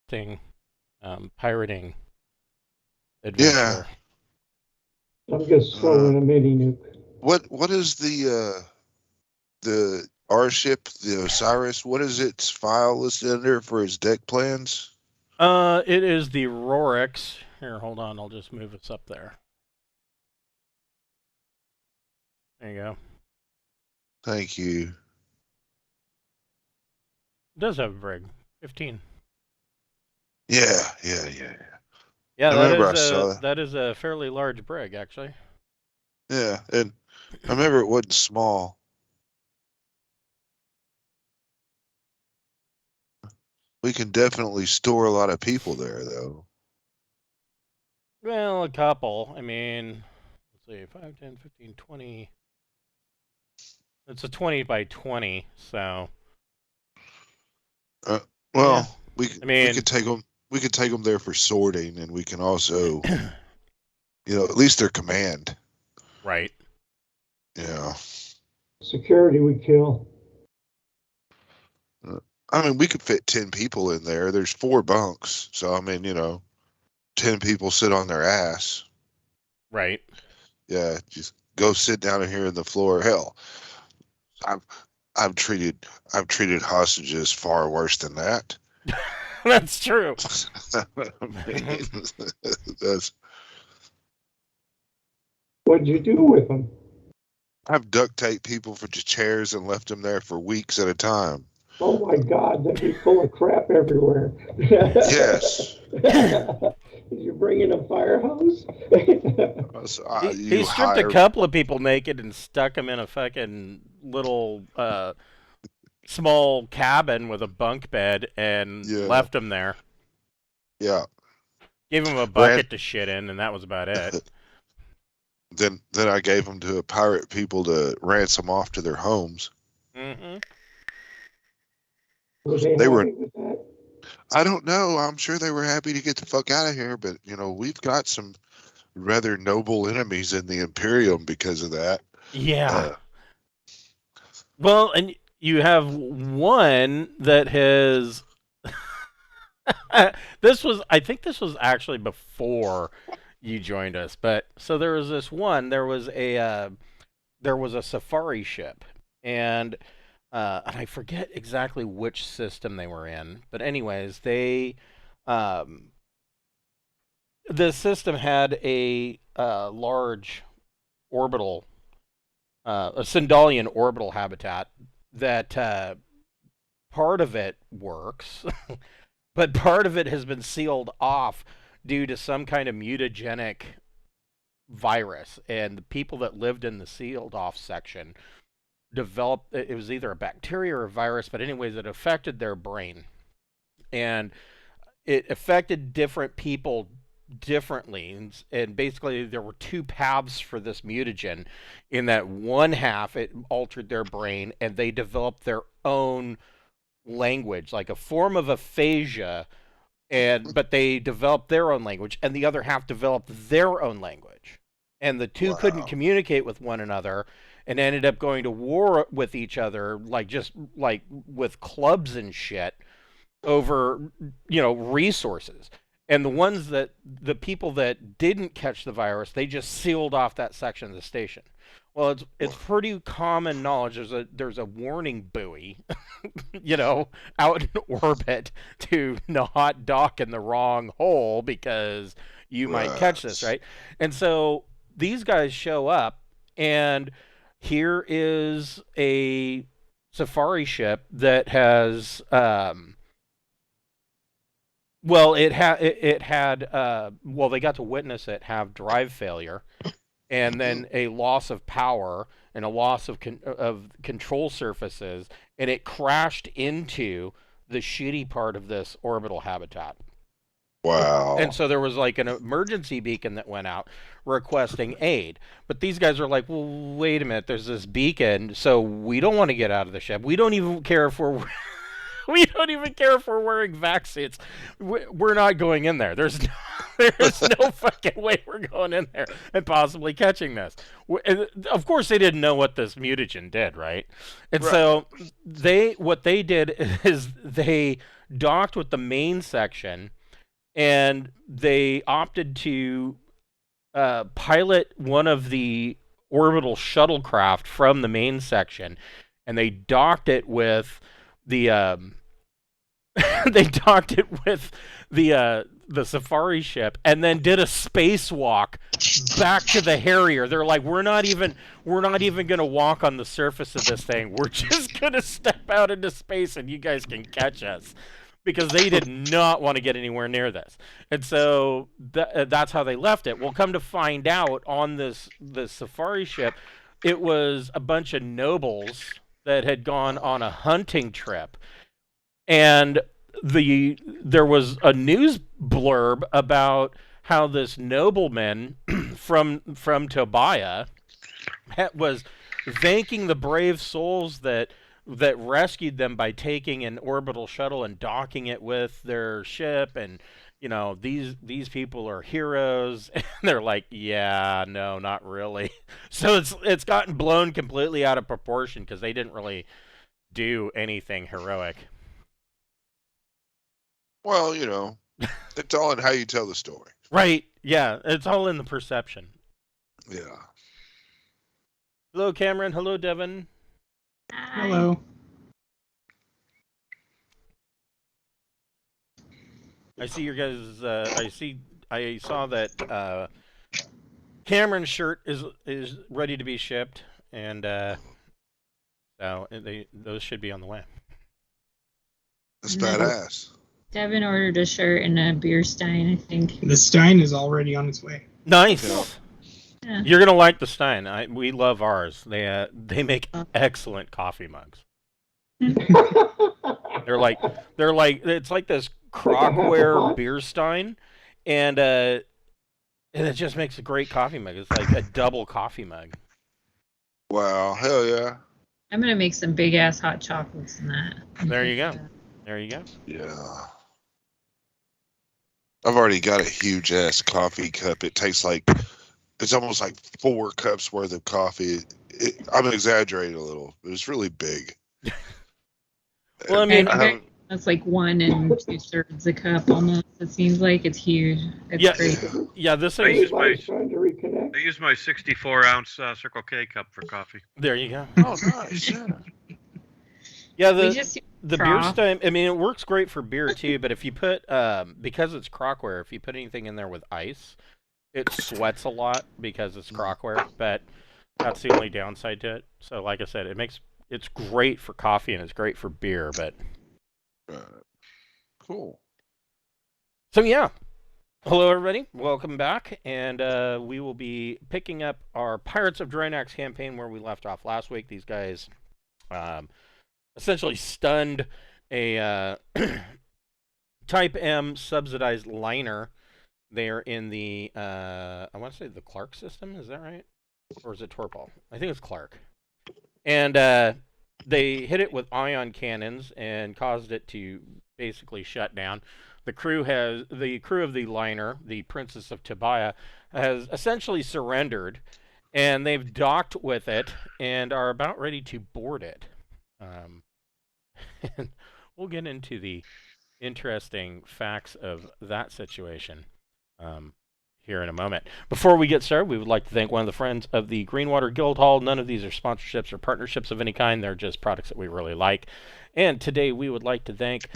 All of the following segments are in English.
pirating Yeah. adventure. I'm just slow Uh, in a mini nuke. what is the our ship, the Osiris? What is its file listed under for its deck plans? It is the Rorix. Here, hold on. I'll just move us up there. There you go. Thank you. It does have a brig. 15. Yeah, yeah, yeah. Yeah, I remember I saw that. that is a fairly large brig, actually. Yeah, and I remember it wasn't small. We can definitely store a lot of people there, though. Well, a couple. I mean, let's see, 5, 10, 15, 20. It's a 20 by 20, so Uh, yeah. well, I we mean, could take them. We could take them there for sorting, and we can also, at least their command. right. Yeah. Security would kill. I mean, we could fit 10 people in there. There's 4 bunks, so I mean, 10 people sit on their ass. Right. Yeah, just go sit down in here on the floor. Hell, I've I've treated hostages far worse than that. That's true. I mean, that's, What'd you do with them? I've duct taped people for the chairs and left them there for weeks at a time. Oh my God, they'd be full of crap everywhere. Yes. You bring in a fire hose? He You stripped a hire, couple of people naked and stuck them in a fucking little small cabin with a bunk bed and yeah, left them there. yeah. Gave them a Ran, bucket to shit in, and that was about it. then I gave them to pirate people to ransom off to their homes. Mm-hmm. Were they They were, happy with that? I don't know. I'm sure they were happy to get the fuck out of here, but we've got some rather noble enemies in the Imperium because of that. Yeah. Uh, Well, and you have one that has. I think this was actually before you joined us, but so there was this one. There was a safari ship, and I forget exactly which system they were in, but anyways, um, the system had a large orbital, a Sindalian orbital habitat that part of it works, but part of it has been sealed off due to some kind of mutagenic virus, and the people that lived in the sealed off section developed it was either a bacteria or a virus, but anyways it affected their brain, and it affected different people differently, and basically there were two paths for this mutagen. In that one half it altered their brain and they developed their own language, like a form of aphasia, and but they developed their own language, and the other half developed their own language, and the two couldn't wow. communicate with one another, and ended up going to war with each other, like just like with clubs and shit over resources. And the people that didn't catch the virus, they just sealed off that section of the station. Well, it's pretty common knowledge. There's a warning buoy, out in orbit to not dock in the wrong hole because you might catch this, Right. right? And so these guys show up, and here is a safari ship that has well, they got to witness it have drive failure, and then a loss of power and a loss of control surfaces, and it crashed into the shitty part of this orbital habitat. And Wow. so there was like an emergency beacon that went out requesting aid. But these guys are like, well, wait a minute, there's this beacon, so we don't want to get out of the ship. We don't even care if we're we don't even care if we're wearing vac suits. We're not going in there. There's no fucking way we're going in there and possibly catching this. Of course, they didn't know what this mutagen did, right? And Right. so what they did is they docked with the main section, and they opted to pilot one of the orbital shuttlecraft from the main section, and they docked it with the they docked it with the safari ship, and then did a spacewalk back to the Harrier. They're like, we're not even gonna walk on the surface of this thing. We're just gonna step out into space, and you guys can catch us. Because they did not want to get anywhere near this, and so that's how they left it. Well, come to find out, on this safari ship, it was a bunch of nobles that had gone on a hunting trip, and there was a news blurb about how this nobleman from Tobia was thanking the brave souls that rescued them by taking an orbital shuttle and docking it with their ship, and these people are heroes. And they're like, yeah, no, not really. So it's gotten blown completely out of proportion because they didn't really do anything heroic. Well, it's all in how you tell the story. Right, yeah, it's all in the perception. Yeah. Hello, Cameron. Hello, Devin. Hello. I see your guys. I saw that Cameron's shirt is ready to be shipped, and so those should be on the way. That's badass. Devin ordered a shirt and a beer stein, I think. The Stein is already on its way. Nice. Yeah. You're gonna like the Stein. We love ours. They make excellent coffee mugs. They're like it's like this crockware beer stein, and it just makes a great coffee mug. It's like a double coffee mug. Wow, hell yeah. I'm gonna make some big ass hot chocolates in that. There you go. There you go. Yeah. I've already got a huge ass coffee cup. It's almost like 4 cups worth of coffee. I'm exaggerating a little, but it's really big. Well, I mean, that's like 1 2/3 a cup almost. It seems like it's huge. It's great. Yeah. This I is. Trying to reconnect. I use my 64-ounce Circle K cup for coffee. There you go. Oh, nice. Yeah. Yeah, We just use the beer stein. I mean, it works great for beer too. But if you put because it's crockware, if you put anything in there with ice, it sweats a lot because it's crockware. But that's the only downside to it. So, like I said, it's great for coffee and it's great for beer. But Cool. so yeah. Hello, everybody. Welcome back, and we will be picking up our Pirates of Drinax campaign where we left off last week. These guys essentially stunned a Type M subsidized liner there in the, I want to say the Clark system, is that right? Or is it Torpal? I think it's Clark. And they hit it with ion cannons and caused it to basically shut down. The crew of the liner, the Princess of Tobia, has essentially surrendered, and they've docked with it and are about ready to board it. And we'll get into the interesting facts of that situation here in a moment. Before we get started, we would like to thank one of the friends of the Greenwater Guildhall. None of these are sponsorships or partnerships of any kind. They're just products that we really like. And today we would like to thank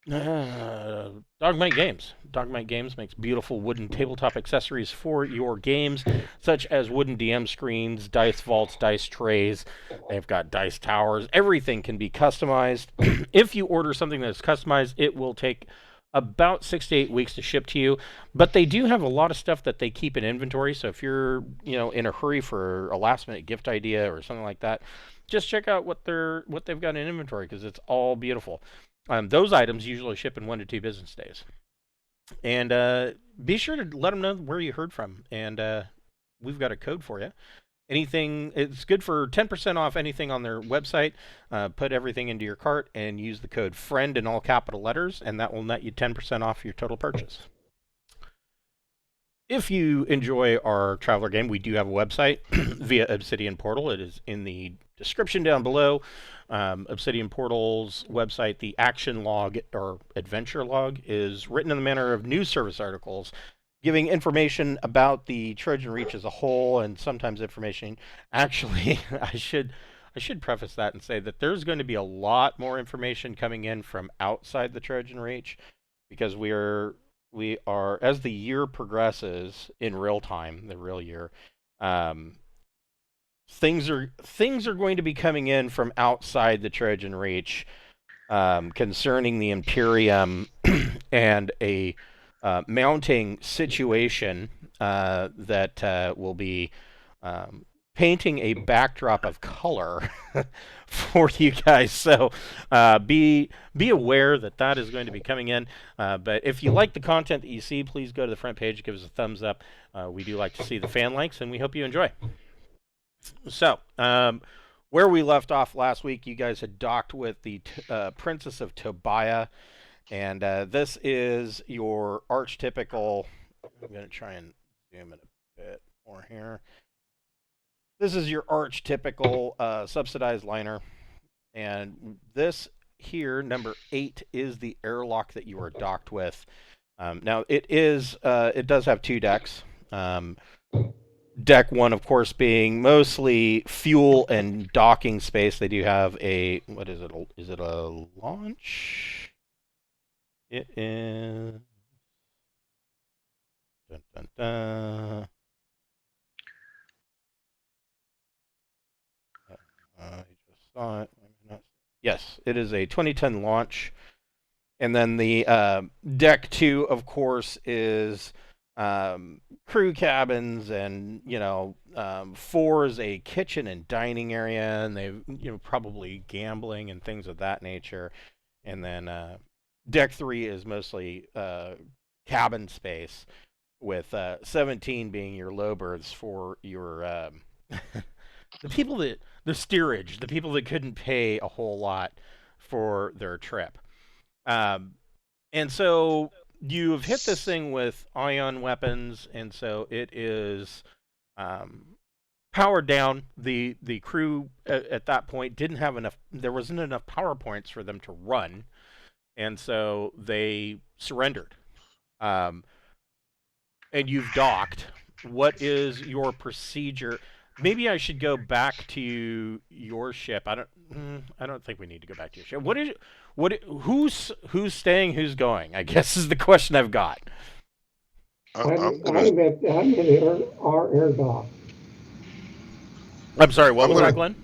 Dogmite Games. Dogmite Games makes beautiful wooden tabletop accessories for your games, such as wooden DM screens, dice vaults, dice trays. They've got dice towers. Everything can be customized. If you order something that's customized, it will take about 6 to 8 weeks to ship to you. But they do have a lot of stuff that they keep in inventory. So if you're, in a hurry for a last-minute gift idea or something like that, just check out what they've got in inventory because it's all beautiful. Those items usually ship in 1 to 2 business days. And be sure to let them know where you heard from. And we've got a code for you. It's good for 10% off anything on their website. Put everything into your cart and use the code FRIEND in all capital letters, and that will net you 10% off your total purchase. If you enjoy our Traveler game, we do have a website via Obsidian Portal. It is in the description down below. Obsidian Portal's website, the action log or adventure log, is written in the manner of news service articles, giving information about the Trojan Reach as a whole, and sometimes information. Actually, I should preface that and say that there's going to be a lot more information coming in from outside the Trojan Reach, because we are as the year progresses in real time, the real year. Things are going to be coming in from outside the Trojan Reach, concerning the Imperium and a mounting situation that will be painting a backdrop of color for you guys. So be aware that that is going to be coming in. But if you like the content that you see, please go to the front page, give us a thumbs up. We do like to see the fan likes, and we hope you enjoy. So, where we left off last week, you guys had docked with the Princess of Tobia, and this is your archetypical. I'm going to try and zoom in a bit more here. This is your archetypical subsidized liner, and this here, number 8, is the airlock that you are docked with. Now, it does have 2 decks. Deck 1, of course, being mostly fuel and docking space. They do have a, what is it? Is it a launch? It is. Dun, dun, dun. I just saw it. Yes, it is a 2010 launch. And then the deck 2, of course, is crew cabins, and 4 is a kitchen and dining area, and they probably gambling and things of that nature. And then deck 3 is mostly cabin space, with 17 being your low berths for your the steerage, the people that couldn't pay a whole lot for their trip. And so you've hit this thing with ion weapons, and so it is powered down. The crew at that point didn't have enough. There wasn't enough power points for them to run, and so they surrendered. And you've docked. What is your procedure? Maybe I should go back to your ship. I don't think we need to go back to your ship. Who's staying? Who's going? I guess is the question I've got. I'm in our air dock. I'm sorry. What was that, Glenn?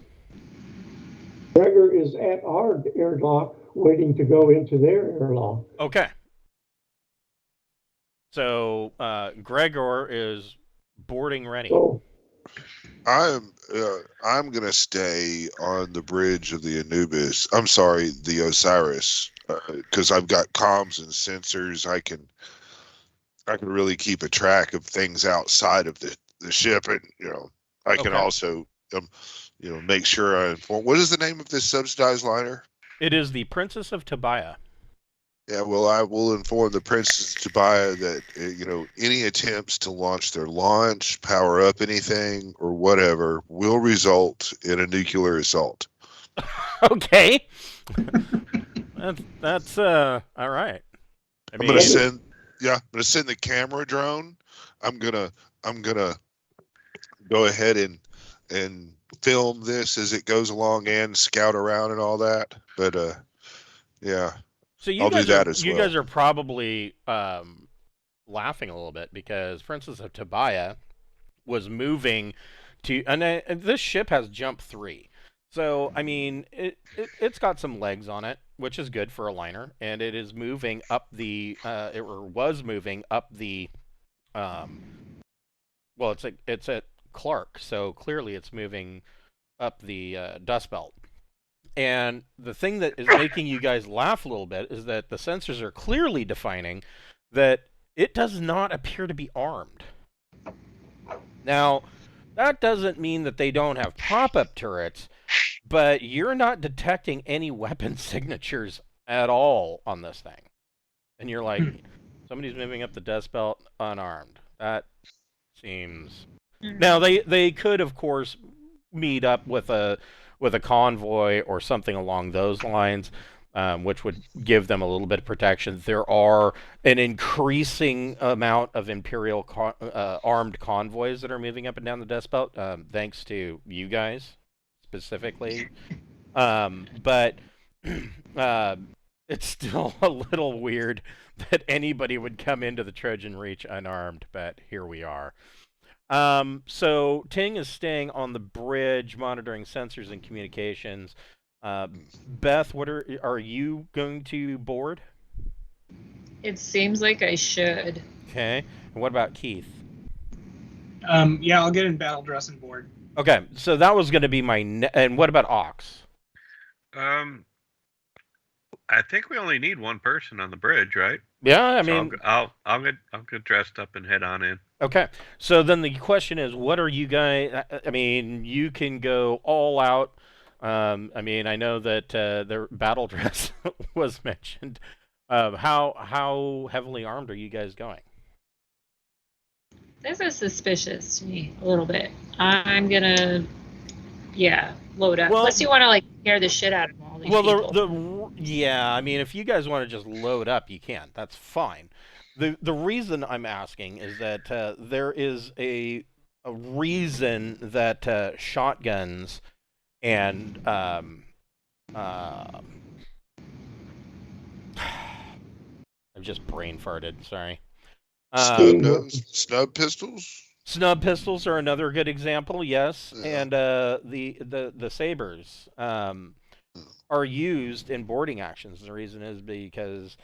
Gregor is at our air dock, waiting to go into their airlock. Okay. So Gregor is boarding ready. So, I'm gonna stay on the bridge of the Anubis. I'm sorry, the Osiris, because I've got comms and sensors. I can really keep a track of things outside of the ship, and I can also make sure I inform. What is the name of this subsidized liner? It is the Princess of Tobia. Yeah, well, I will inform the Princess of Tobia that any attempts to launch their launch, power up anything, or whatever will result in a nuclear assault. Okay, that's all right. I'm gonna send the camera drone. I'm gonna go ahead and film this as it goes along and scout around and all that. But yeah. So you guys are probably laughing a little bit, because Princess of Tobia was moving to, and this ship has jump 3. So I mean, it's got some legs on it, which is good for a liner, and it is moving up the was moving up the well, it's at Clark, so clearly it's moving up the dust belt. And the thing that is making you guys laugh a little bit is that the sensors are clearly defining that it does not appear to be armed. Now, that doesn't mean that they don't have pop-up turrets, but you're not detecting any weapon signatures at all on this thing. And you're like, somebody's moving up the dust belt unarmed. That seems... Now, they could, of course, meet up with with a convoy or something along those lines, which would give them a little bit of protection. There are an increasing amount of Imperial armed convoys that are moving up and down the Dust Belt, thanks to you guys specifically. But it's still a little weird that anybody would come into the Trojan Reach unarmed, but here we are. So Ting is staying on the bridge, monitoring sensors and communications. Beth, what are you going to board? It seems like I should. Okay. And what about Keith? Yeah, I'll get in battle dress and board. Okay, so that was going to be my and what about Ox? I think we only need one person on the bridge, right? Yeah, I So mean, I'll get dressed up and head on in. okay. So then the question is, what are you guys? I mean, you can go all out. I mean, I know that the battle dress was mentioned. How heavily armed are you guys going? This is suspicious to me a little bit. I'm gonna, load up. Well- Unless you want to like scare the shit out of all these people. Yeah, I mean, if you guys want to just load up, you can. That's fine. The reason I'm asking is that there is a reason that shotguns and I've just brain farted. Sorry. Snub pistols. Snub pistols are another good example. Yes, Yeah. and the sabers are used in boarding actions. The reason is because,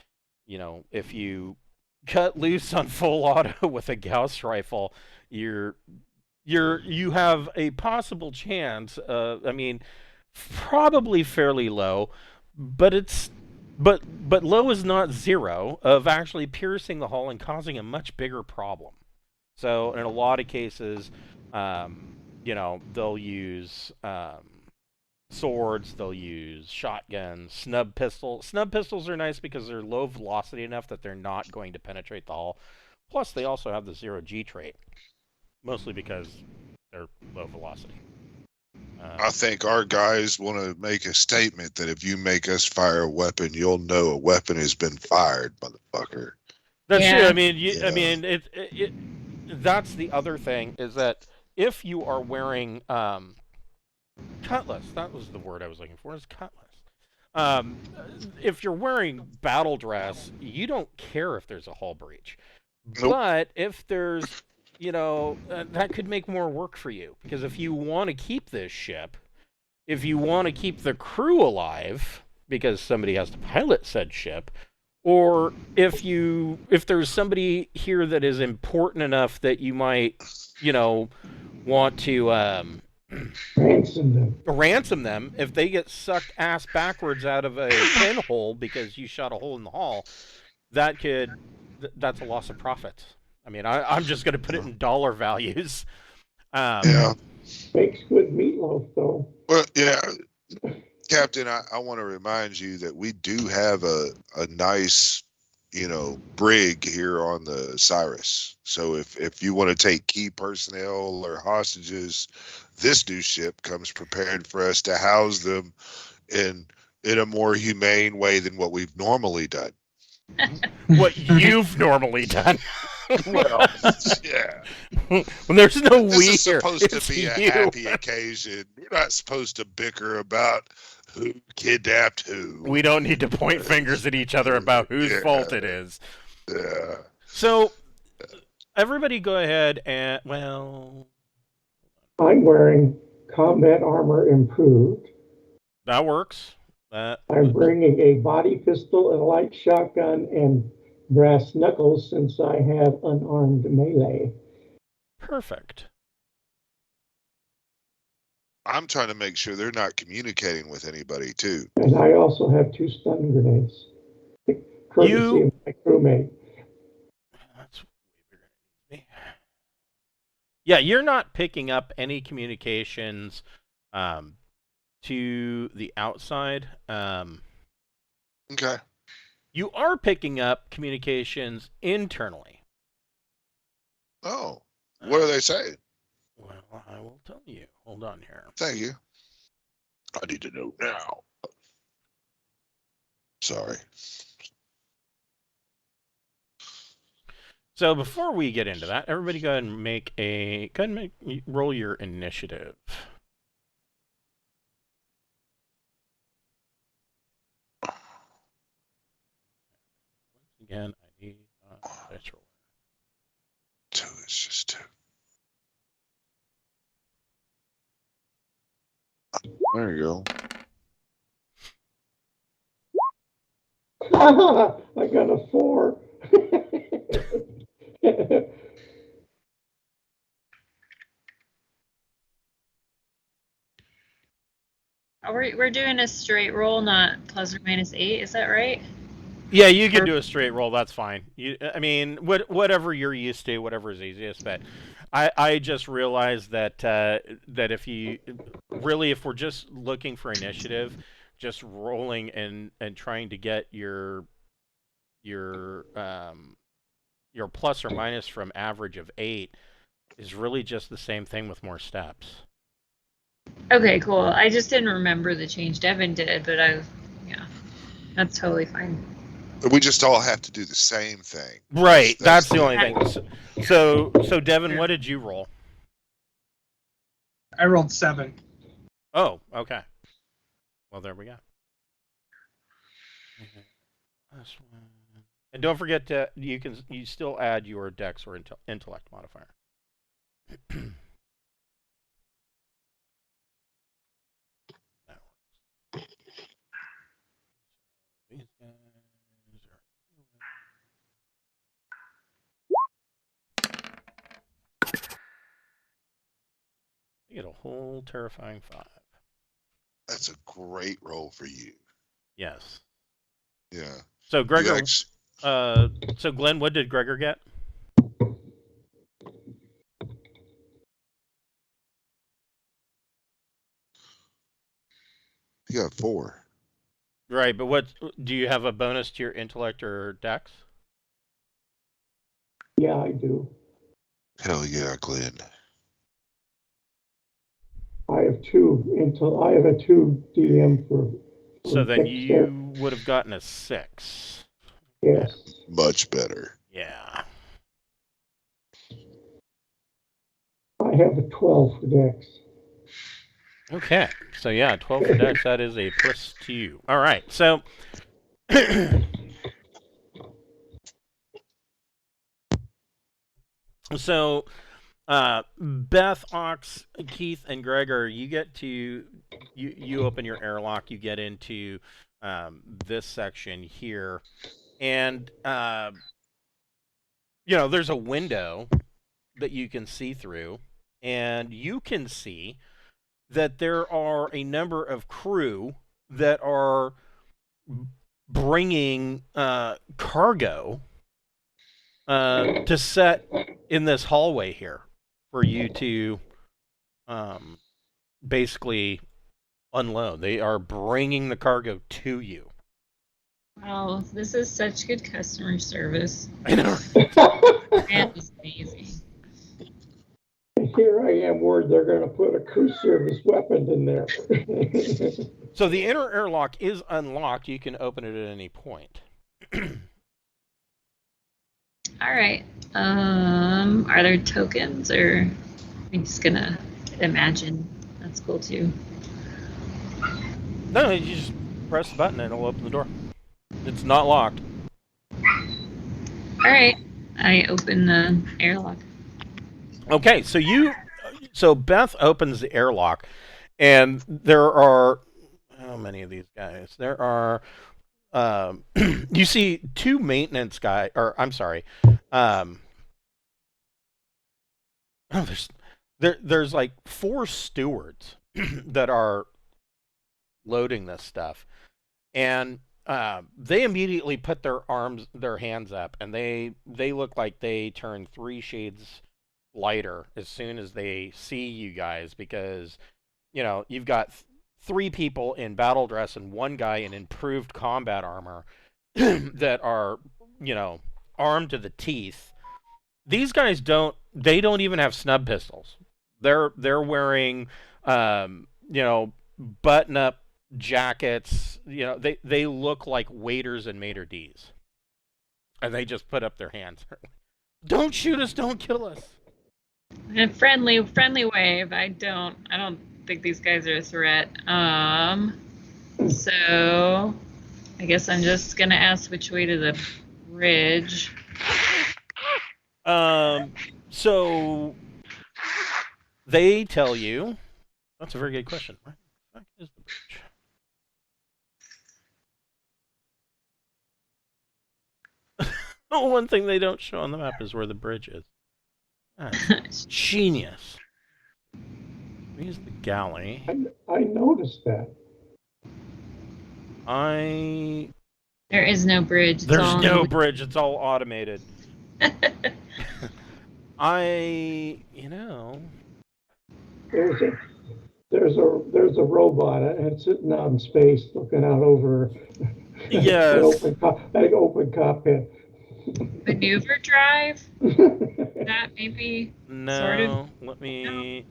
if you cut loose on full auto with a Gauss rifle, you have a possible chance. I mean, probably fairly low, but but low is not zero of actually piercing the hull and causing a much bigger problem. So in a lot of cases, they'll use swords, they'll use shotguns, snub pistols. Snub pistols are nice because they're low velocity enough that they're not going to penetrate the hull. Plus, they also have the 0G trait, mostly because they're low velocity. I think our guys want to make a statement that if you make us fire a weapon, you'll know a weapon has been fired, motherfucker. That's Yeah. true. I mean, Yeah. that's the other thing is that if you are wearing cutlass, that was the word I was looking for, is cutlass. If you're wearing battle dress, you don't care if there's a hull breach. Nope. But if there's, that could make more work for you. Because if you want to keep this ship, if you want to keep the crew alive, because somebody has to pilot said ship, or if there's somebody here that is important enough that you might, want to ransom them if they get sucked ass backwards out of a pinhole because you shot a hole in the hull, that's a loss of profits. I mean, I'm just going to put it in dollar values. Yeah. Makes good meatloaf, though. Well, yeah, Captain, I want to remind you that we do have a nice, brig here on the Cyrus. So if you want to take key personnel or hostages, this new ship comes prepared for us to house them in a more humane way than what we've normally done. What you've normally done. Well, yeah. When there's no we This is here, supposed it's to be a you. happy occasion. We're not supposed to bicker about who kidnapped who. We don't need to point fingers at each other about whose fault it is. Yeah. So, everybody go ahead and, well, I'm wearing combat armor improved. that works. I'm bringing a body pistol, a light shotgun, and brass knuckles since I have unarmed melee. Perfect. I'm trying to make sure they're not communicating with anybody, too. And I also have 2 stun grenades. Courtesy of my crewmate. That's yeah, you're not picking up any communications to the outside. Okay. You are picking up communications internally. Oh, what are they saying? Well, I will tell you. Hold on here. Thank you. I need to know now. Sorry. So before we get into that, everybody go ahead and roll your initiative. Again, I need dice roll. 2 is just 2. There you go. I got a 4. Oh, we're doing a straight roll, not plus or minus 8. Is that right? Yeah, you can do a straight roll. That's fine. I mean, whatever you're used to, whatever is easiest. But I just realized that that if we're just looking for initiative, just rolling and trying to get your plus or minus from average of 8 is really just the same thing with more steps. Okay, cool. I just didn't remember the change. Devin did, but yeah, that's totally fine. We just all have to do the same thing. Right. That's the only thing. So Devin, what did you roll? I rolled 7. Oh, okay. Well, there we go. And don't forget to you still add your dex or intellect modifier. These guys you get a whole terrifying 5. That's a great roll for you. Yes. Yeah. So Gregor, so Glenn, what did Gregor get? He got 4. Right, but what do you have a bonus to your intellect or dex? Yeah, I do. Hell yeah, Glenn. I have 2 I have a 2 DM for So then dexterity. you would have gotten a 6. Yes. Much better. Yeah. I have a 12 for dex. Okay. So yeah, 12 for dex. That is a plus to you. All right. So. So, Beth, Ox, Keith, and Gregor, you get to you open your airlock. You get into this section here, and there's a window that you can see through, and you can see that there are a number of crew that are bringing cargo to set in this hallway here for you to basically unload. They are bringing the cargo to you. Wow, this is such good customer service. I know. That is amazing. Here I am worried they're going to put a crew service weapon in there. So the inner airlock is unlocked. You can open it at any point. All right. Are there tokens, or I'm just gonna imagine? That's cool too. No, you just press the button and it'll open the door. It's not locked. All right. I open the airlock. Okay, so Beth opens the airlock, and there are how many of these guys? There are you see 2 maintenance guys, or I'm sorry, there's like 4 stewards that are loading this stuff, and they immediately put their hands up, and they look like they turn 3 shades lighter as soon as they see you guys, because you've got 3 people in battle dress and 1 guy in improved combat armor that are armed to the teeth. These guys don't even have snub pistols. They're wearing button-up jackets. You know, they look like waiters and maitre d's, and they just put up their hands. Don't shoot us! Don't kill us! In a friendly wave. I don't think these guys are a threat. So I guess I'm just gonna ask which way to the bridge. So they tell you. That's a very good question. Where the fuck is the bridge? One thing they don't show on the map is where the bridge is. That's genius. Here's the galley. I noticed that. There is no bridge. There's no bridge. It's all automated. There's a robot and it's sitting out in space looking out over Yes. an open cockpit. Maneuver drive? That maybe No. sort of. Let me.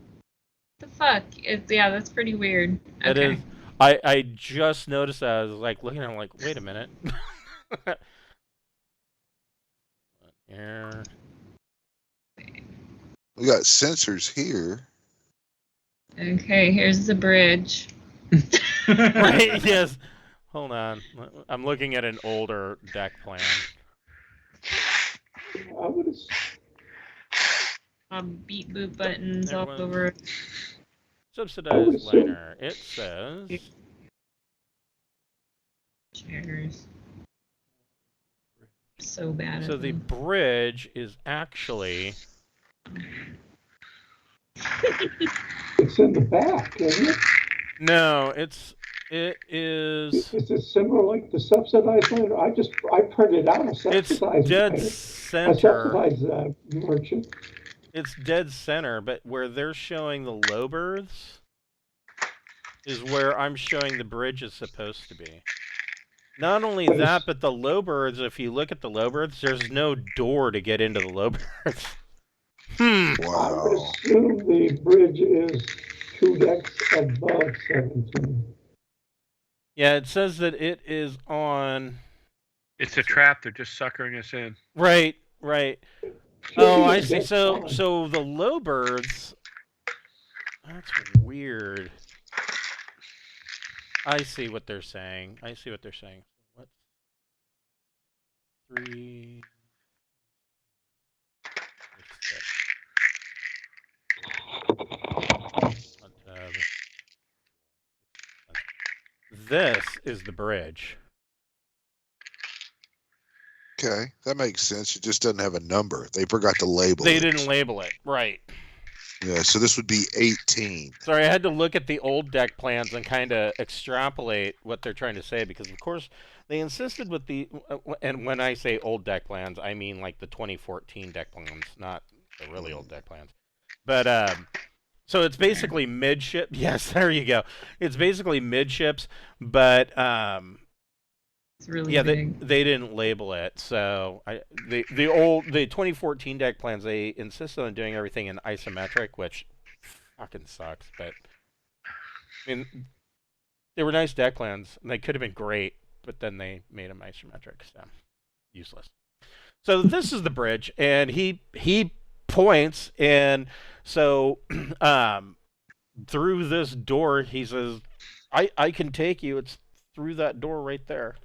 The fuck? Yeah, that's pretty weird. It Okay. is. I just noticed that. I was like looking at it, I'm like, wait a minute. Here. We got sensors here. Okay, here's the bridge. Right, yes. Hold on. I'm looking at an older deck plan. I would Beat boot buttons There all was- over. Subsidized assume- liner. It says. Chairs. So bad. So at the them. bridge is actually. it's in the back, isn't it? No, it is. Is it similar like the subsidized liner? I printed out a It's subsidized dead liner. A center. subsidized merchant. It's dead center, but where they're showing the low berths is where I'm showing the bridge is supposed to be. Not only But that, but the low berths, if you look at the low berths, there's no door to get into the low berths. I would Wow. assume the bridge is 2 decks above 17. Yeah, it says that it is on. It's a trap. They're just suckering us in. Right. Should Oh, be I a see. deck So on. the low berths. That's weird. I see what they're saying. What's 3? This is the bridge. Okay, that makes sense. It just doesn't have a number. They forgot to label They it. didn't label it. Right. Yeah, so this would be 18. Sorry, I had to look at the old deck plans and kind of extrapolate what they're trying to say because, of course, they insisted with the. And when I say old deck plans, I mean like the 2014 deck plans, not the really old deck plans. But so it's basically midship. Yes, there you go. It's basically midships, but It's really yeah, big. they didn't label it. So the 2014 deck plans, they insisted on doing everything in isometric, which fucking sucks. But I mean, they were nice deck plans, and they could have been great, but then they made them isometric, so useless. So this is the bridge, and he points, and so through this door, he says, "I can take you. It's through that door right there."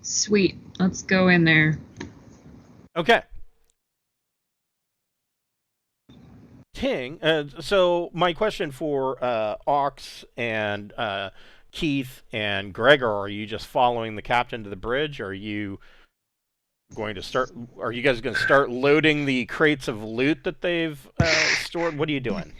Sweet. Let's go in there. Okay. Ting. So my question for Ox and Keith and Gregor: are you just following the captain to the bridge? Or are you going to start? Are you guys going to start loading the crates of loot that they've stored? What are you doing?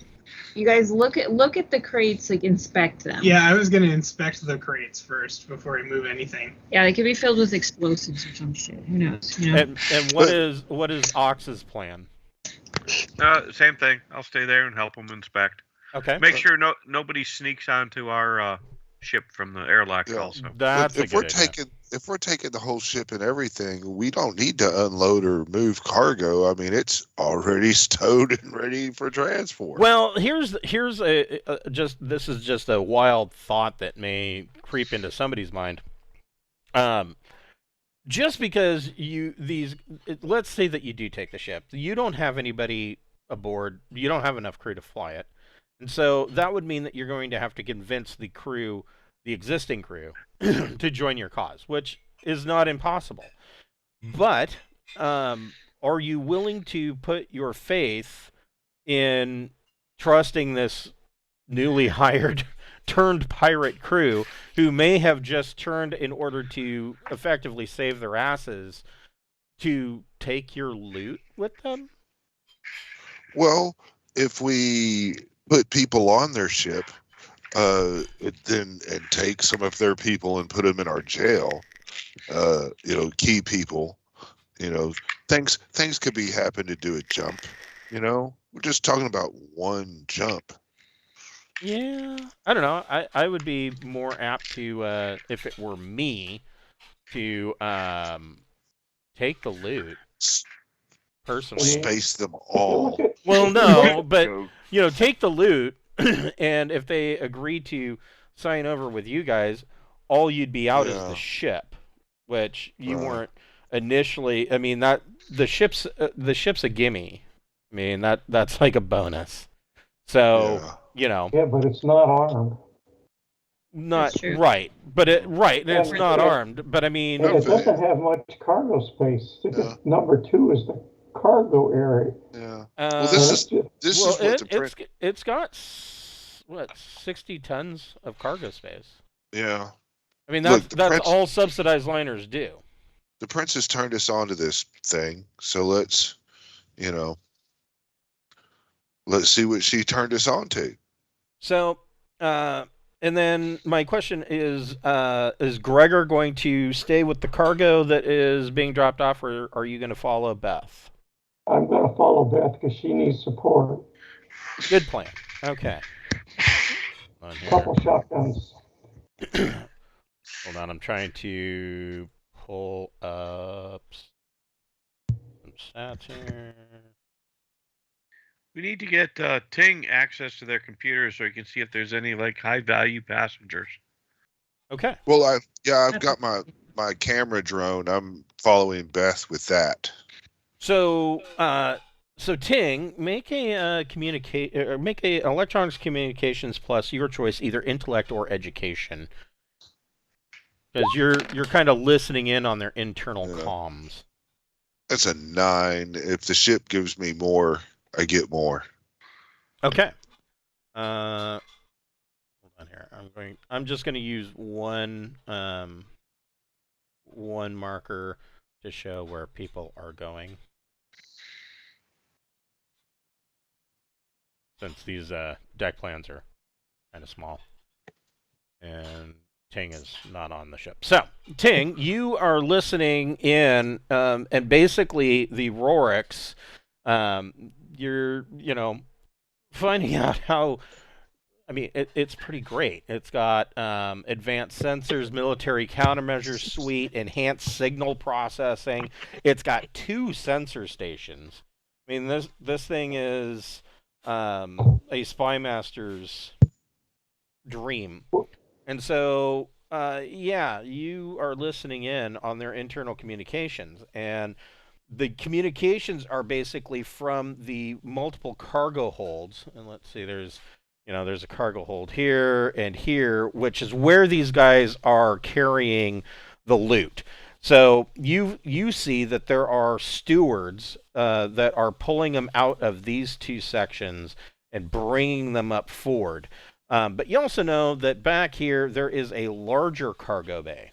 You guys look at the crates, like inspect them. Yeah, I was gonna inspect the crates first before I move anything. Yeah, they could be filled with explosives or some shit. Who knows? You know? And what is Ox's plan? Same thing. I'll stay there and help them inspect. Okay. Make sure nobody sneaks onto our ship from the airlock. Yeah. Also, That's if a we're good idea. if we're taking the whole ship and everything, we don't need to unload or move cargo. I mean, it's already stowed and ready for transport. Well, here's a just this is just a wild thought that may creep into somebody's mind. Um, just because let's say that you do take the ship, you don't have anybody aboard, you don't have enough crew to fly it, and so that would mean that you're going to have to convince the crew, the existing crew, to join your cause, which is not impossible. But are you willing to put your faith in trusting this newly hired turned pirate crew who may have just turned in order to effectively save their asses to take your loot with them? Well, if we put people on their ship, then and take some of their people and put them in our jail, key people, things could be happen to do a jump. We're just talking about one jump. Yeah, I don't know. I would be more apt to, if it were me, to take the loot personally. Space them all. Well, no, but take the loot, and if they agree to sign over with you guys, all you'd be out is the ship, which you weren't initially. I mean, that the ship's a gimme. I mean, that's like a bonus. So Yeah, but it's not armed. Not right, but and it's not armed. But I mean, it doesn't have much cargo space. Number 2 is the cargo area. Yeah. Well, this is what it's got 60 tons of cargo space. Yeah. I mean, that's all subsidized liners do. The Princess turned us onto this thing, so let's see what she turned us on to. So, and then my question is Gregor going to stay with the cargo that is being dropped off, or are you going to follow Beth? I'm going to follow Beth because she needs support. Good plan. Okay. Couple shotguns. Hold on, I'm trying to pull up some stats here. We need to get Ting access to their computer so he can see if there's any high value passengers. Okay. Well, I've got my camera drone. I'm following Beth with that. So Ting, make a make a electronics communications plus your choice, either intellect or education, because you're kind of listening in on their internal comms. That's a 9. If the ship gives me more, I get more. Okay. Hold on here. I'm just going to use one marker to show where people are going. Since these deck plans are kind of small. And Ting is not on the ship. So, Ting, you are listening in, and basically the Rorix, you're, finding out how, I mean, it's pretty great. It's got advanced sensors, military countermeasures suite, enhanced signal processing. It's got 2 sensor stations. I mean, this thing is a spy master's dream. And so, you are listening in on their internal communications, and the communications are basically from the multiple cargo holds. And let's see, there's a cargo hold here and here, which is where these guys are carrying the loot. So you see that there are stewards that are pulling them out of these 2 sections and bringing them up forward. But you also know that back here there is a larger cargo bay.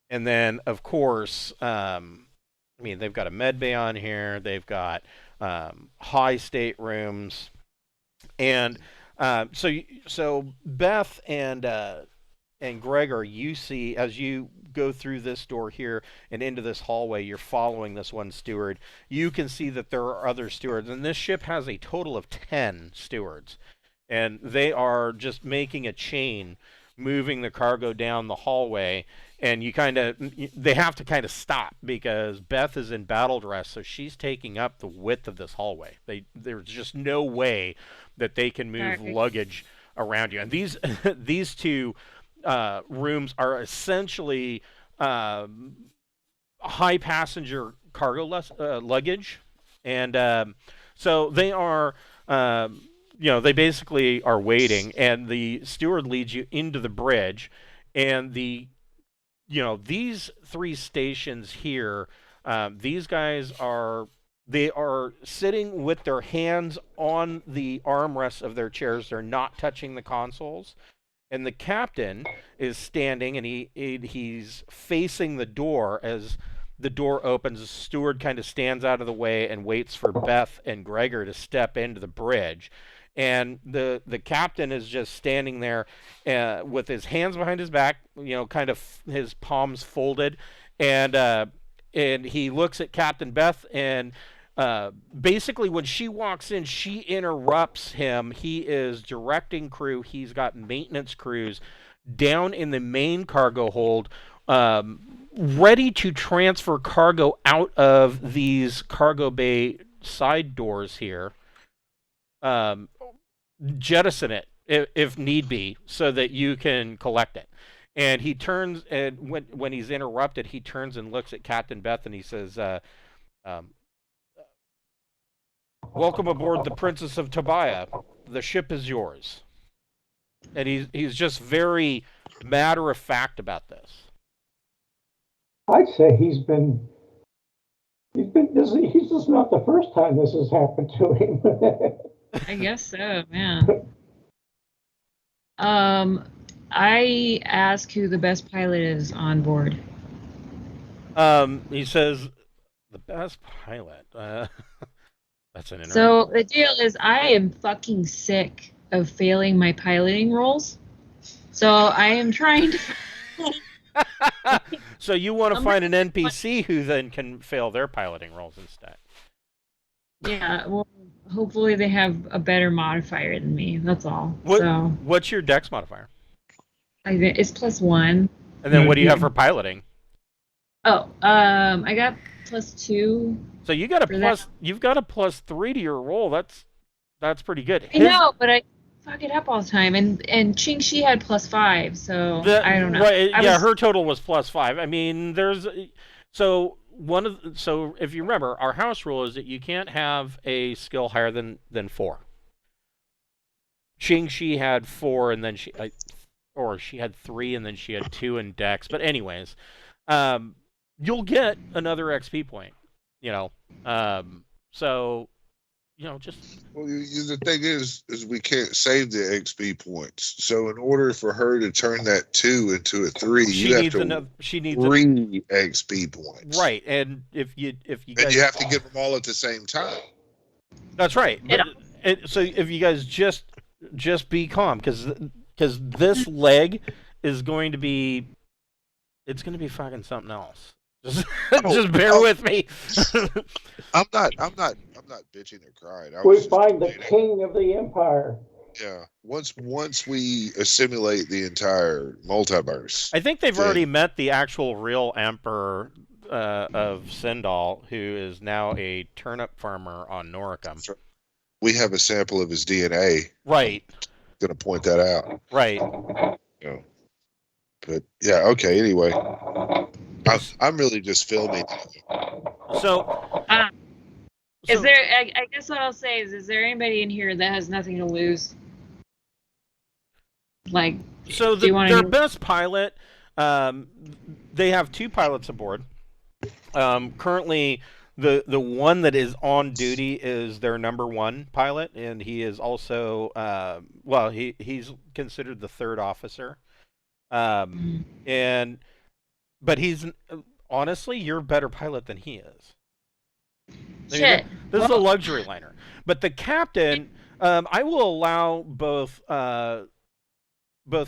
And then, of course, they've got a med bay on here. They've got high staterooms. And so Beth and Gregor, you see, as you go through this door here and into this hallway, you're following this one steward. You can see that there are other stewards, and this ship has a total of 10 stewards. And they are just making a chain, moving the cargo down the hallway, and they have to kind of stop because Beth is in battle dress, so she's taking up the width of this hallway. There's just no way that they can move luggage around you. And these two rooms are essentially high passenger cargo luggage, and so they are. They basically are waiting, and the steward leads you into the bridge, and these 3 stations here, these guys are sitting with their hands on the armrests of their chairs. They're not touching the consoles. And the captain is standing, and he's facing the door. As the door opens, the steward kind of stands out of the way and waits for Beth and Gregor to step into the bridge. And the captain is just standing there with his hands behind his back, kind of his palms folded, and he looks at Captain Beth, and basically when she walks in, she interrupts him. He is directing crew. He's got maintenance crews down in the main cargo hold, ready to transfer cargo out of these cargo bay side doors here. Jettison it if need be, so that you can collect it. And he turns, and when he's interrupted, he turns and looks at Captain Beth, and he says, "Welcome aboard the Princess of Tobia. The ship is yours." And he's just very matter of fact about this. I'd say he's just not the first time this has happened to him. I guess so, man. I ask who the best pilot is on board. He says, the best pilot. That's an interesting. So the deal is, I am fucking sick of failing my piloting roles. So I am trying to. So you want to find an NPC who then can fail their piloting roles instead. Yeah, well, hopefully they have a better modifier than me. That's all. What's your dex modifier? It's +1. And then what do you have for piloting? Oh, I got +2. So you got you've got a +3 to your roll. That's pretty good. I know, but I fuck it up all the time. And Ching Shi had +5, so I don't know. Right, her total was +5. I mean, so if you remember, our house rule is that you can't have a skill higher than 4. Ching Shi had 4, and then she had 3, and then she had 2 in Dex. But anyways, you'll get another XP point. So just. Well, the thing is we can't save the XP points. So in order for her to turn that 2 into a 3, she needs 3 XP points. Right, and if you guys, you have to get them all at the same time. That's right. So if you guys just be calm, because this leg is going to be, it's going to be fucking something else. Just bear with me. I'm not bitching or crying. We find the king of the empire. Yeah. Once we assimilate the entire multiverse. I think they've already met the actual real emperor of Sindal, who is now a turnip farmer on Noricum. We have a sample of his DNA. Right. Going to point that out. Right. Yeah. But yeah, okay. Anyway, I'm really just filming. So, is there? I guess what I'll say is there anybody in here that has nothing to lose? Like, so their best pilot, they have 2 pilots aboard. Currently, the one that is on duty is their number 1 pilot, and he is also he's considered the 3rd officer. But he's honestly, you're a better pilot than he is. Shit. This is a luxury liner. But the captain, I will allow both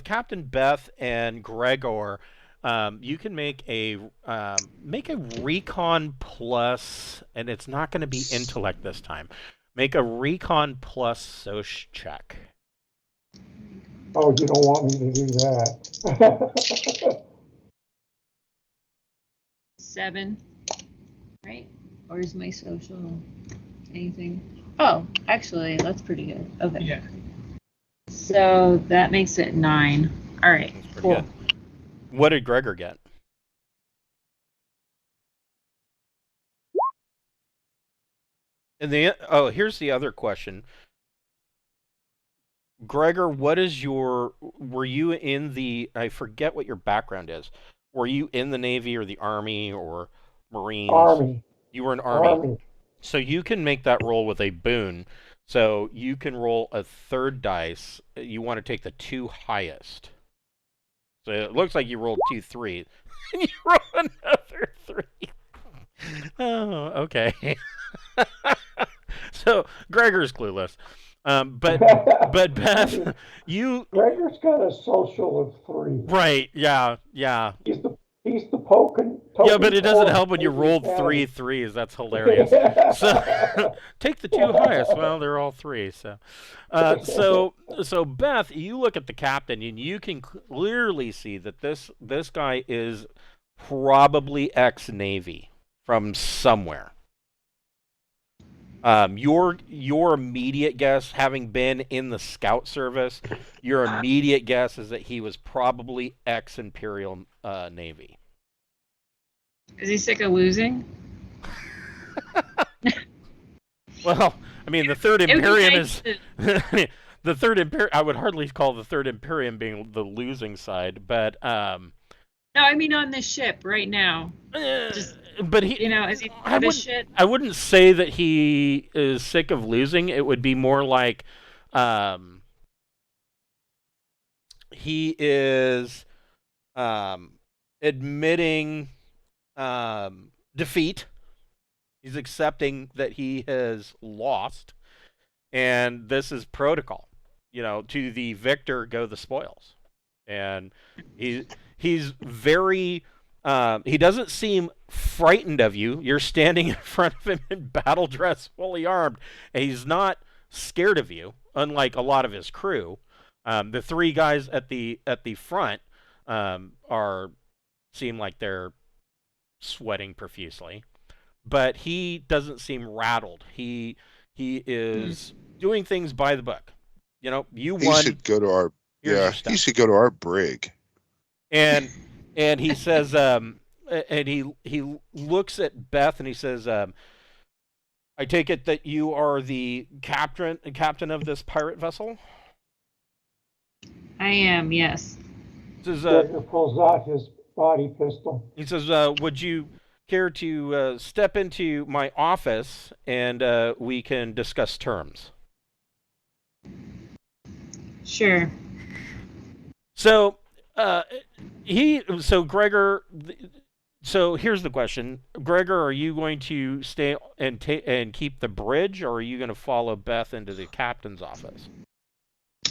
Captain Beth and Gregor. You can make a recon plus, and it's not going to be intellect this time. Make a recon plus soc check. Oh, you don't want me to do that. 7, right? Or is my social anything? Oh, actually, that's pretty good. Okay. Yeah. So that makes it 9. All right, That's pretty cool. good. What did Gregor get? And here's the other question. Gregor, were you in I forget what your background is. Were you in the Navy or the Army or Marines? Army. You were an Army. Army. So you can make that roll with a boon. So you can roll a third dice. You want to take the 2 highest. So it looks like you rolled 2 3s. And you roll another 3. Oh, okay. So Gregor's clueless. But Beth, you Gregor's got a social of 3. right? Yeah. He's the token. Yeah, but it doesn't poet help when you of the rolled academy. 3 3s. That's hilarious. So take the 2 highest. Well, they're all 3. So Beth, you look at the captain and you can clearly see that this guy is probably ex-Navy from somewhere. Your immediate guess, having been in the scout service, your immediate guess is that he was probably ex-Imperial Navy. Is he sick of losing? Well, I mean, the Third It would be Imperium nice is to- the Third Imperium. I would hardly call the Third Imperium being the losing side, but No, I mean on this ship right now. Just but he, is he I this wouldn't, shit? I wouldn't say that he is sick of losing. It would be more like, he is, admitting, defeat. He's accepting that he has lost, and this is protocol. To the victor go the spoils, and he's very. He doesn't seem frightened of you. You're standing in front of him in battle dress, fully armed, and he's not scared of you, unlike a lot of his crew. The 3 guys at the front seem like they're sweating profusely, but he doesn't seem rattled. He is doing things by the book. You He won. should go to our Here's your he stuff. should go to our brig. And he says, and he looks at Beth and he says, I take it that you are the captain of this pirate vessel? I am, yes. Says, Gregor pulls out his body pistol. he says, would you care to step into my office and we can discuss terms? Sure. So, Gregor. So here's the question, Gregor: are you going to stay and keep the bridge, or are you going to follow Beth into the captain's office?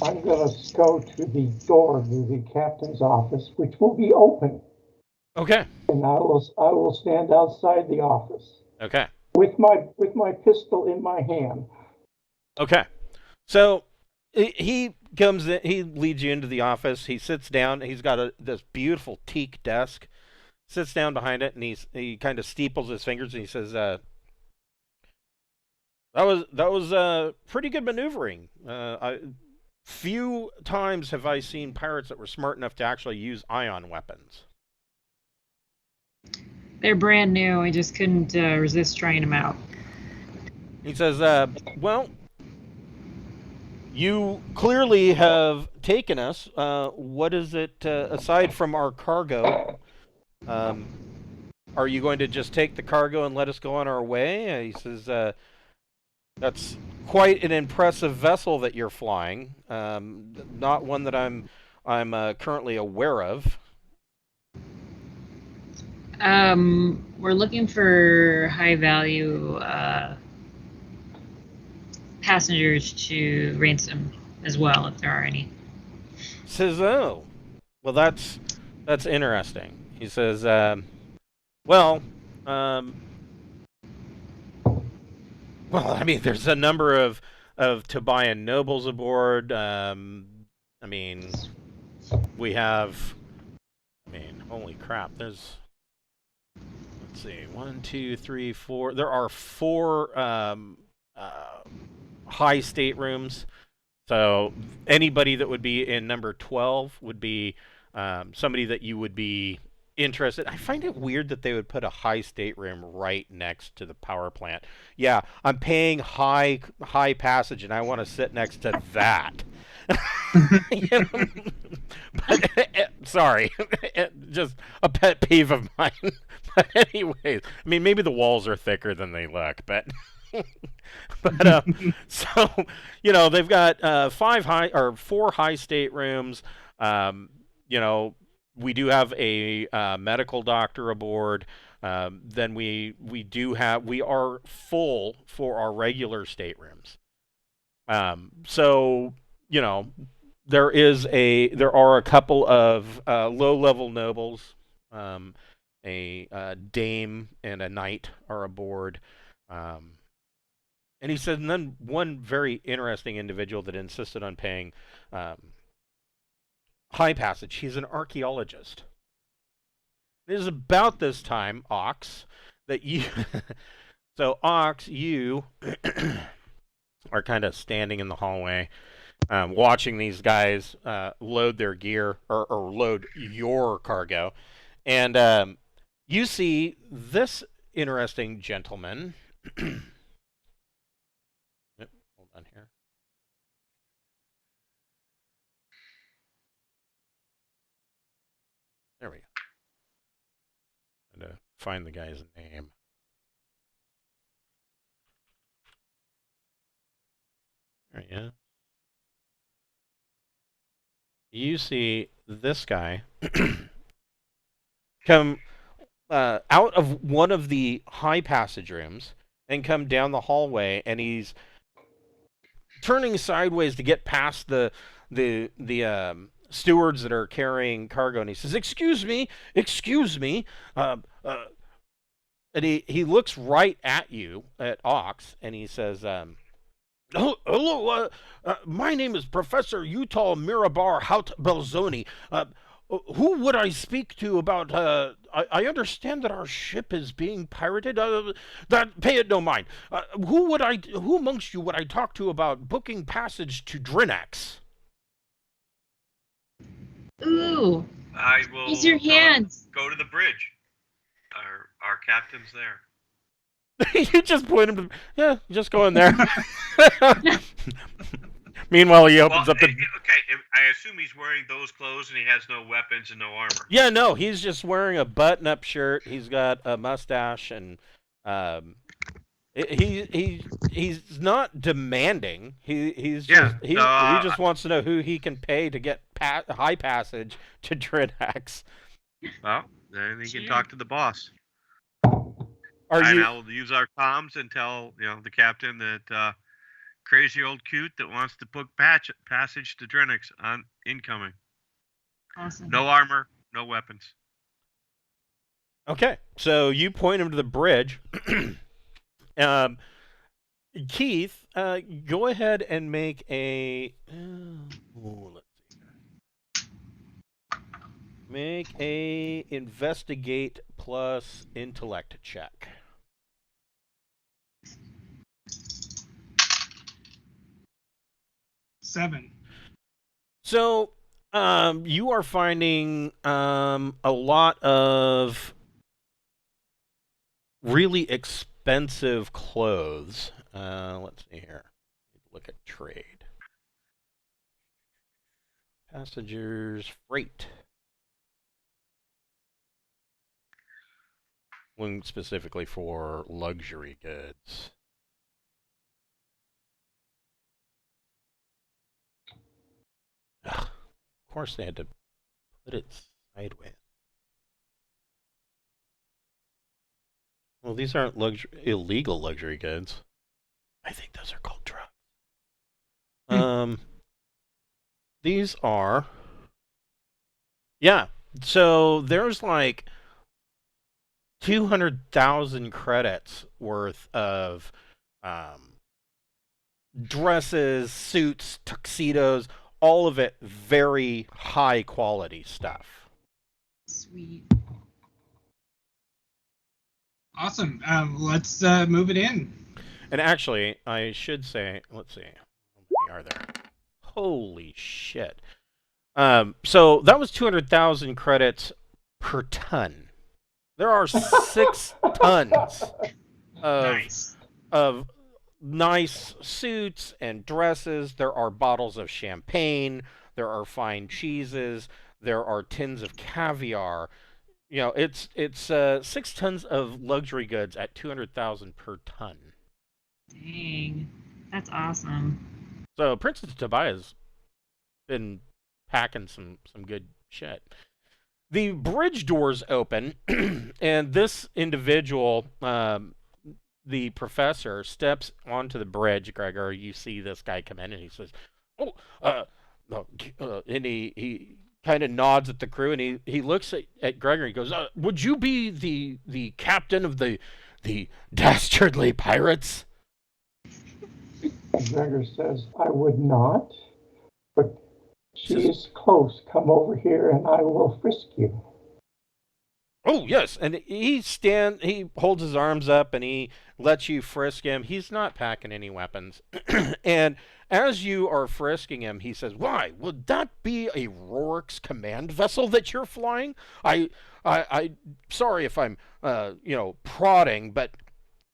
I'm going to go to the door to the captain's office, which will be open, Okay. and I will stand outside the office Okay. with my pistol in my hand. Okay. So he comes in. He leads you into the office. He sits down. He's got this beautiful teak desk. Sits down behind it, and he kind of steeples his fingers, and he says, "That was pretty good maneuvering. Few times have I seen pirates that were smart enough to actually use ion weapons." They're brand new. I just couldn't resist trying them out. He says, "Well, you clearly have taken us. What is it aside from our cargo? Are you going to just take the cargo and let us go on our way?" He says, "That's quite an impressive vessel that you're flying. Not one that I'm currently aware of." We're looking for high value passengers to ransom as well, if there are any. Says, "Oh, well, that's interesting." He says, "Well, I mean, there's a number of Tobian nobles aboard. I mean, we have. I mean, holy crap! There's. Let's see. 1, 2, 3, 4. There are 4 high staterooms. So anybody that would be in number 12 would be somebody that you would be interested. I find it weird that they would put a high stateroom right next to the power plant. Yeah, I'm paying high passage, and I want to sit next to that. You know? But sorry, just a pet peeve of mine. But anyways, I mean, maybe the walls are thicker than they look, but. But so they've got 4 high staterooms. You know, we do have a medical doctor aboard. Then we are full for our regular staterooms. So there are a couple of low-level nobles. A dame and a knight are aboard. And he said, and then one very interesting individual that insisted on paying high passage. He's an archaeologist. It is about this time, Ox, that you. So, Ox, you are kind of standing in the hallway, watching these guys load their gear or load your cargo. And you see this interesting gentleman. Hold on here. There we go. I'm going to find the guy's name. There he is. You see this guy come out of one of the high passage rooms and come down the hallway, and he's turning sideways to get past the stewards that are carrying cargo, and he says, excuse me, and he looks right at you, at Ox, and he says, hello, my name is Professor Utah Mirabar Haut Belzoni. Who would I speak to about, I understand that our ship is being pirated. Pay it no mind. Who amongst you would I talk to about booking passage to Drinax? Ooh. I will Use your hands. go to the bridge. Our captain's there. You just point him to, yeah, just go in there. Meanwhile, he opens up the... Okay, I assume he's wearing those clothes and he has no weapons and no armor. Yeah, no, he's just wearing a button-up shirt. He's got a mustache, and he's not demanding. He just wants to know who he can pay to get high passage to Drinax. Well, then he can talk to the boss. I'll use our comms and tell the captain that crazy old cute that wants to book passage to Drinax on incoming. Awesome. No armor, no weapons. Okay, so you point him to the bridge. Keith, go ahead and make a. Let's see. Make a investigate plus intellect check. 7. So, you are finding a lot of really expensive clothes. Let's see here. Look at trade. Passengers, freight. One specifically for luxury goods. Ugh. Of course they had to put it sideways. Well, these aren't illegal luxury goods. I think those are called drugs. These are... Yeah, so there's like 200,000 credits worth of dresses, suits, tuxedos, all of it very high quality stuff. Sweet. Awesome. Let's move it in. And actually, I should say, let's see, how many are there? Holy shit! So that was 200,000 credits per ton. There are 6 tons of Nice. of nice suits and dresses. There are bottles of champagne. There are fine cheeses. There are tins of caviar. You know, it's 6 tons of luxury goods at 200,000 per ton. Dang. That's awesome. So Princess of Tobia's been packing some good shit. The bridge doors open, and this individual, the professor, steps onto the bridge. Gregor, you see this guy come in, and he says, "Oh, no," and he kind of nods at the crew, and he looks at Gregor. And he goes, "Would you be the captain of the dastardly pirates?" Gregor says, I would not, but she Says- is close. Come over here and I will frisk you. Oh yes, and he holds his arms up and he lets you frisk him. He's not packing any weapons. And as you are frisking him, he says, "Why, would that be a Rorik's command vessel that you're flying? I sorry if I'm prodding, but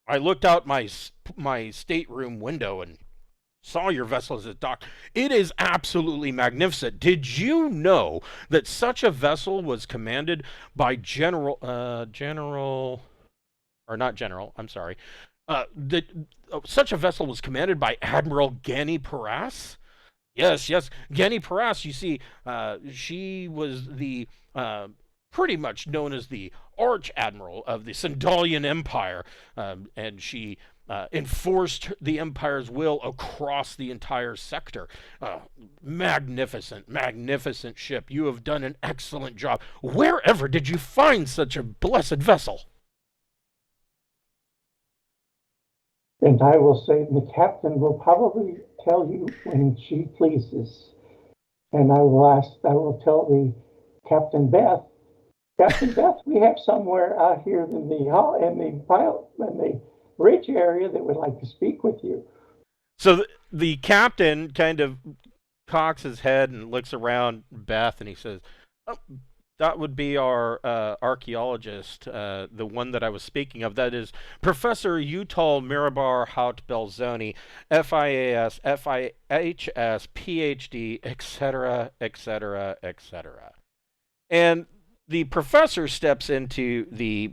I looked out my stateroom window and saw your vessel as it docked. It is absolutely magnificent. Did you know that such a vessel was commanded by such a vessel was commanded by Admiral Gani Paras? Yes, Gani Paras, you see, she was the pretty much known as the Arch Admiral of the Sindalian Empire, and she enforced the Empire's will across the entire sector. Magnificent, magnificent ship. You have done an excellent job. Wherever did you find such a blessed vessel?" And I will say the captain will probably tell you when she pleases. And I will tell the Captain Beth, we have somewhere out here in the bridge area that would like to speak with you. So the captain kind of cocks his head and looks around Beth, and he says, "Oh, that would be our archaeologist, the one that I was speaking of. That is Professor Yutal Mirabar Haut Belzoni, FIAS, FIHS, PhD, etc., etc., etc." And the professor steps into the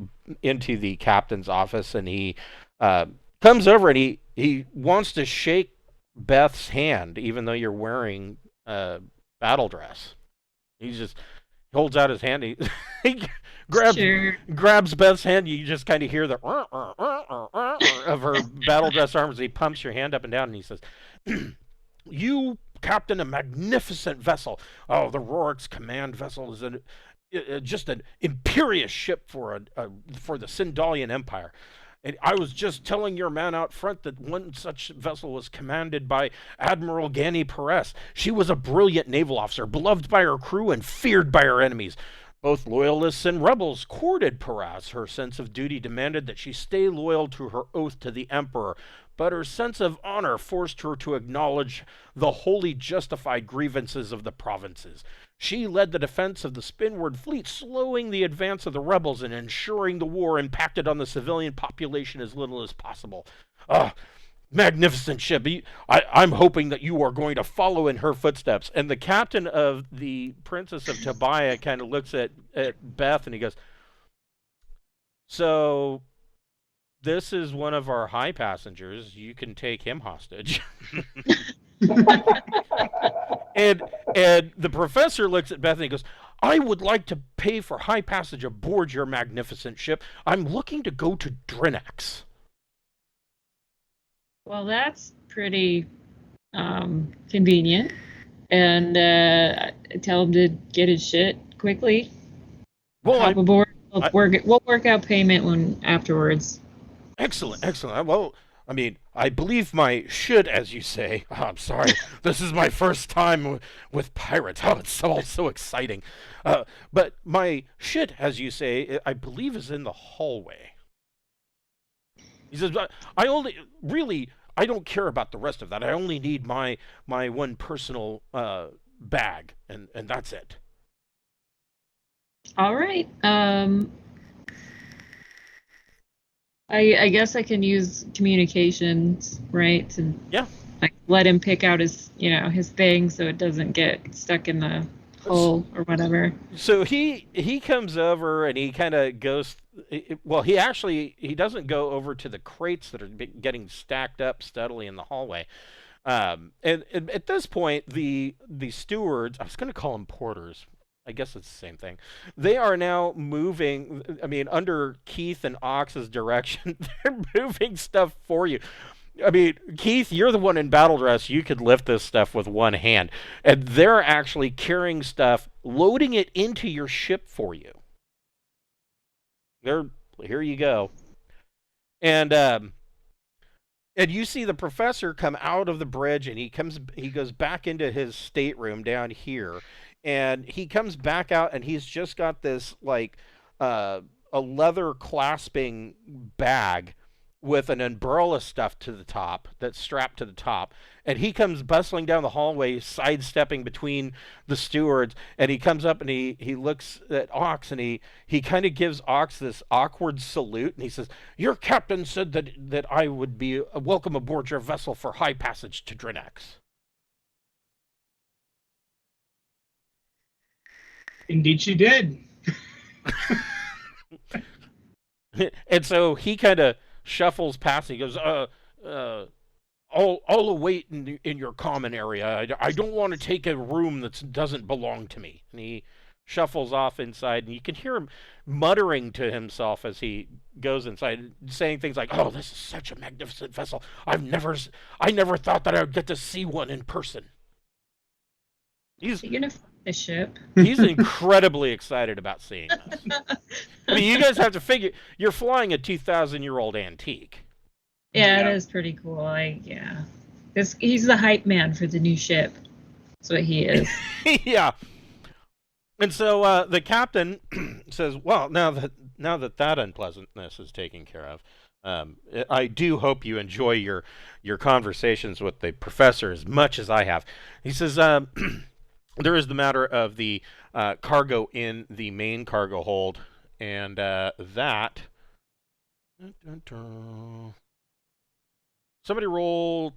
captain's office, and he comes over and he wants to shake Beth's hand, even though you're wearing battle dress. He just holds out his hand. He grabs Beth's hand. You just kind of hear the of her battle dress arms. He pumps your hand up and down, and he says, "You captain a magnificent vessel. Oh, the Rorik's command vessel is just an imperious ship for the Sindalian Empire. And I was just telling your man out front that one such vessel was commanded by Admiral Gani Paras. She was a brilliant naval officer, beloved by her crew and feared by her enemies. Both loyalists and rebels courted Paras. Her sense of duty demanded that she stay loyal to her oath to the Emperor, but her sense of honor forced her to acknowledge the wholly justified grievances of the provinces. She led the defense of the Spinward Fleet, slowing the advance of the rebels and ensuring the war impacted on the civilian population as little as possible. Magnificent ship. I'm hoping that you are going to follow in her footsteps." And the captain of the Princess of Tobia kind of looks at Beth and he goes, "So this is one of our high passengers. You can take him hostage." And the professor looks at Beth and he goes, "I would like to pay for high passage aboard your magnificent ship. I'm looking to go to Drinax." Well, that's pretty convenient. And tell him to get his shit quickly. Well, Hop aboard. We'll work out payment afterwards. Excellent. Well, I mean, I believe my should, as you say. Oh, I'm sorry. This is my first time with pirates. Oh, it's all so exciting. But my should, as you say, I believe is in the hallway. He says, "But I only really I don't care about the rest of that. I only need my one personal bag, and that's it." All right. I guess I can use communications, right? To Yeah. like let him pick out his thing so it doesn't get stuck in the hole or whatever. So he comes over and he kind of goes. Well, he doesn't go over to the crates that are getting stacked up steadily in the hallway. And at this point, the stewards, I was going to call them porters. I guess it's the same thing. They are now moving. I mean, under Keith and Ox's direction, they're moving stuff for you. I mean, Keith, you're the one in battle dress. You could lift this stuff with one hand. And they're actually carrying stuff, loading it into your ship for you. Here you go. And you see the professor come out of the bridge, and he goes back into his stateroom down here, and he comes back out, and he's just got this like a leather clasping bag with an umbrella stuffed to the top, that's strapped to the top, and he comes bustling down the hallway, sidestepping between the stewards, and he comes up and he looks at Ox, and he kind of gives Ox this awkward salute, and he says, "Your captain said that I would be welcome aboard your vessel for high passage to Drinax." Indeed, she did. And so he kind of shuffles past, and he goes, I'll await in your common area. I don't want to take a room that doesn't belong to me." And he shuffles off inside, and you can hear him muttering to himself as he goes inside, saying things like, "Oh, this is such a magnificent vessel. I never thought that I would get to see one in person." You're gonna fly the ship. He's incredibly excited about seeing this. I mean, you guys have to figure, you're flying a 2,000-year-old antique. Yeah, it is pretty cool. He's the hype man for the new ship. That's what he is. Yeah. And so the captain says, "Well, now that unpleasantness is taken care of, I do hope you enjoy your conversations with the professor as much as I have." He says, "There is the matter of the cargo in the main cargo hold, and that." Somebody roll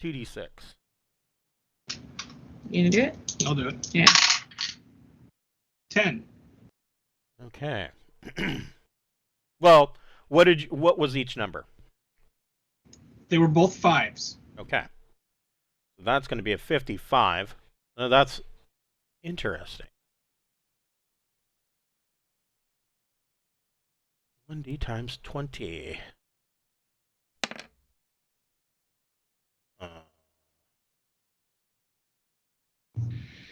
2d6. You gonna do it? I'll do it. Yeah. 10. Okay. Well, what was each number? They were both 5s. Okay. So that's going to be a 55. Now that's interesting. 1d times 20.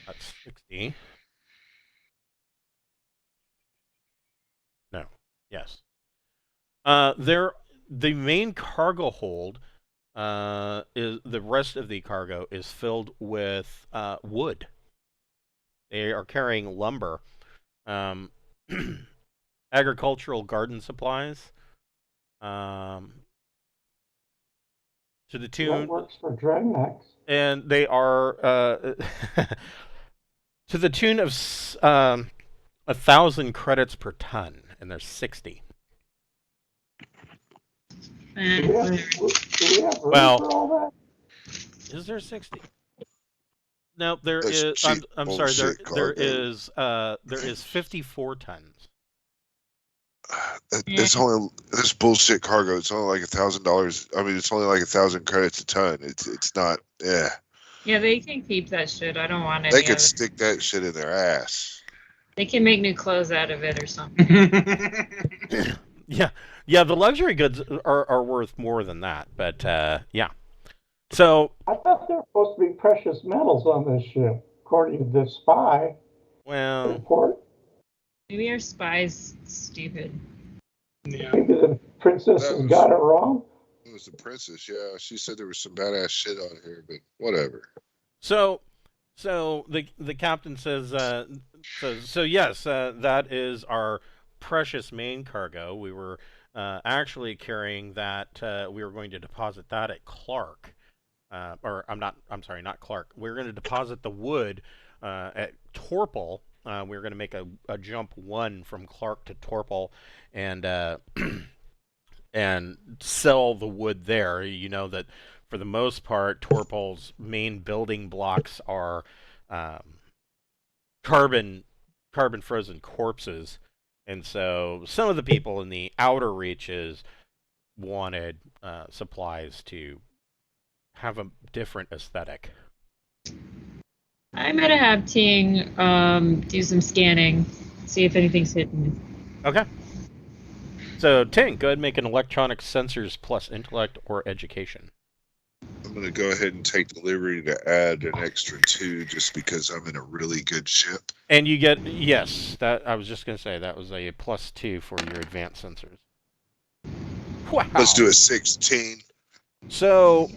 That's 60. No. Yes. The main cargo hold is the rest of the cargo is filled with wood. They are carrying lumber, agricultural garden supplies, to the That tune, works for Drinax. and they are to the tune of 1,000 credits per ton, and there's 60. Do we have room Well, for all that? Is there 60? No, there That's is. cheap I'm sorry. There bullshit is 54 tons. It's only this bullshit cargo. It's only like $1,000. I mean, it's only like 1,000 credits a ton. It's not. Yeah. Yeah, they can keep that shit. I don't want any They of could it. stick that shit in their ass. They can make new clothes out of it or something. Yeah. The luxury goods are worth more than that, but yeah. So I thought there were supposed to be precious metals on this ship, according to the spy well, report. Maybe our spy's stupid. Yeah. Maybe the princess has got it wrong. It was the princess. Yeah, she said there was some badass shit on here, but whatever. So, so the captain says, so yes, that is our precious main cargo. We were actually carrying that. We were going to deposit that at Clark, or I'm sorry, not Clark. We were going to deposit the wood at Torpal. We were going to make a jump one from Clark to Torpal, and and sell the wood there. You know that for the most part, Torpal's main building blocks are um, carbon frozen corpses, and so some of the people in the outer reaches wanted supplies to have a different aesthetic. I'm gonna have Ting do some scanning, see if anything's hidden. Okay. So, Tink, go ahead and make an electronic sensors plus intellect or education. I'm going to go ahead and take the liberty to add an extra 2 just because I'm in a really good ship. And you get, yes, that I was just going to say, that was a +2 for your advanced sensors. Wow. Let's do a 16. So,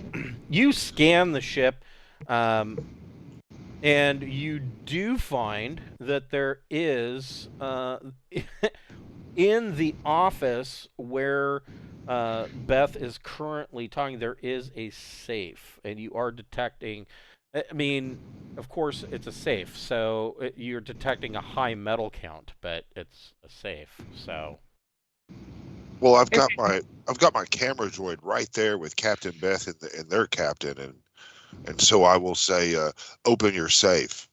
you scan the ship, and you do find that there is, in the office where Beth is currently talking, there is a safe, and you are detecting. I mean, of course, it's a safe, so you're detecting a high metal count, but it's a safe. So, Well, I've got my camera droid right there with Captain Beth and their captain, and so I will say, open your safe.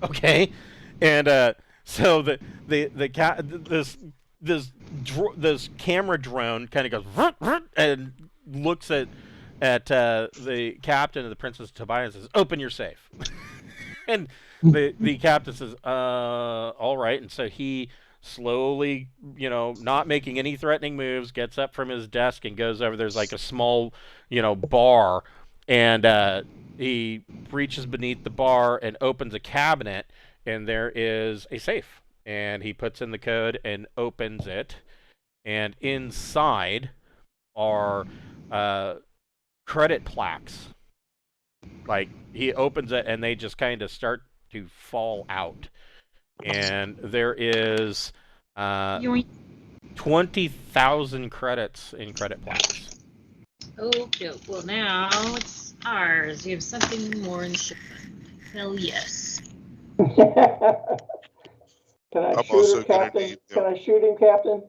okay, and so this camera drone kind of goes and looks at the captain of the Princess of Tobia and says, "Open your safe." And the captain says, all right." And so he slowly, not making any threatening moves, gets up from his desk and goes over. There's like a small, bar, and he reaches beneath the bar and opens a cabinet, and there is a safe. And he puts in the code and opens it, and inside are credit plaques. Like, he opens it and they just kind of start to fall out, and there is Yoink. 20,000 credits in credit plaques. Okay, well now it's ours. You have something more in shipment. Hell yes. Can I I'm shoot also him, gonna Captain? need, Can I shoot him, Captain?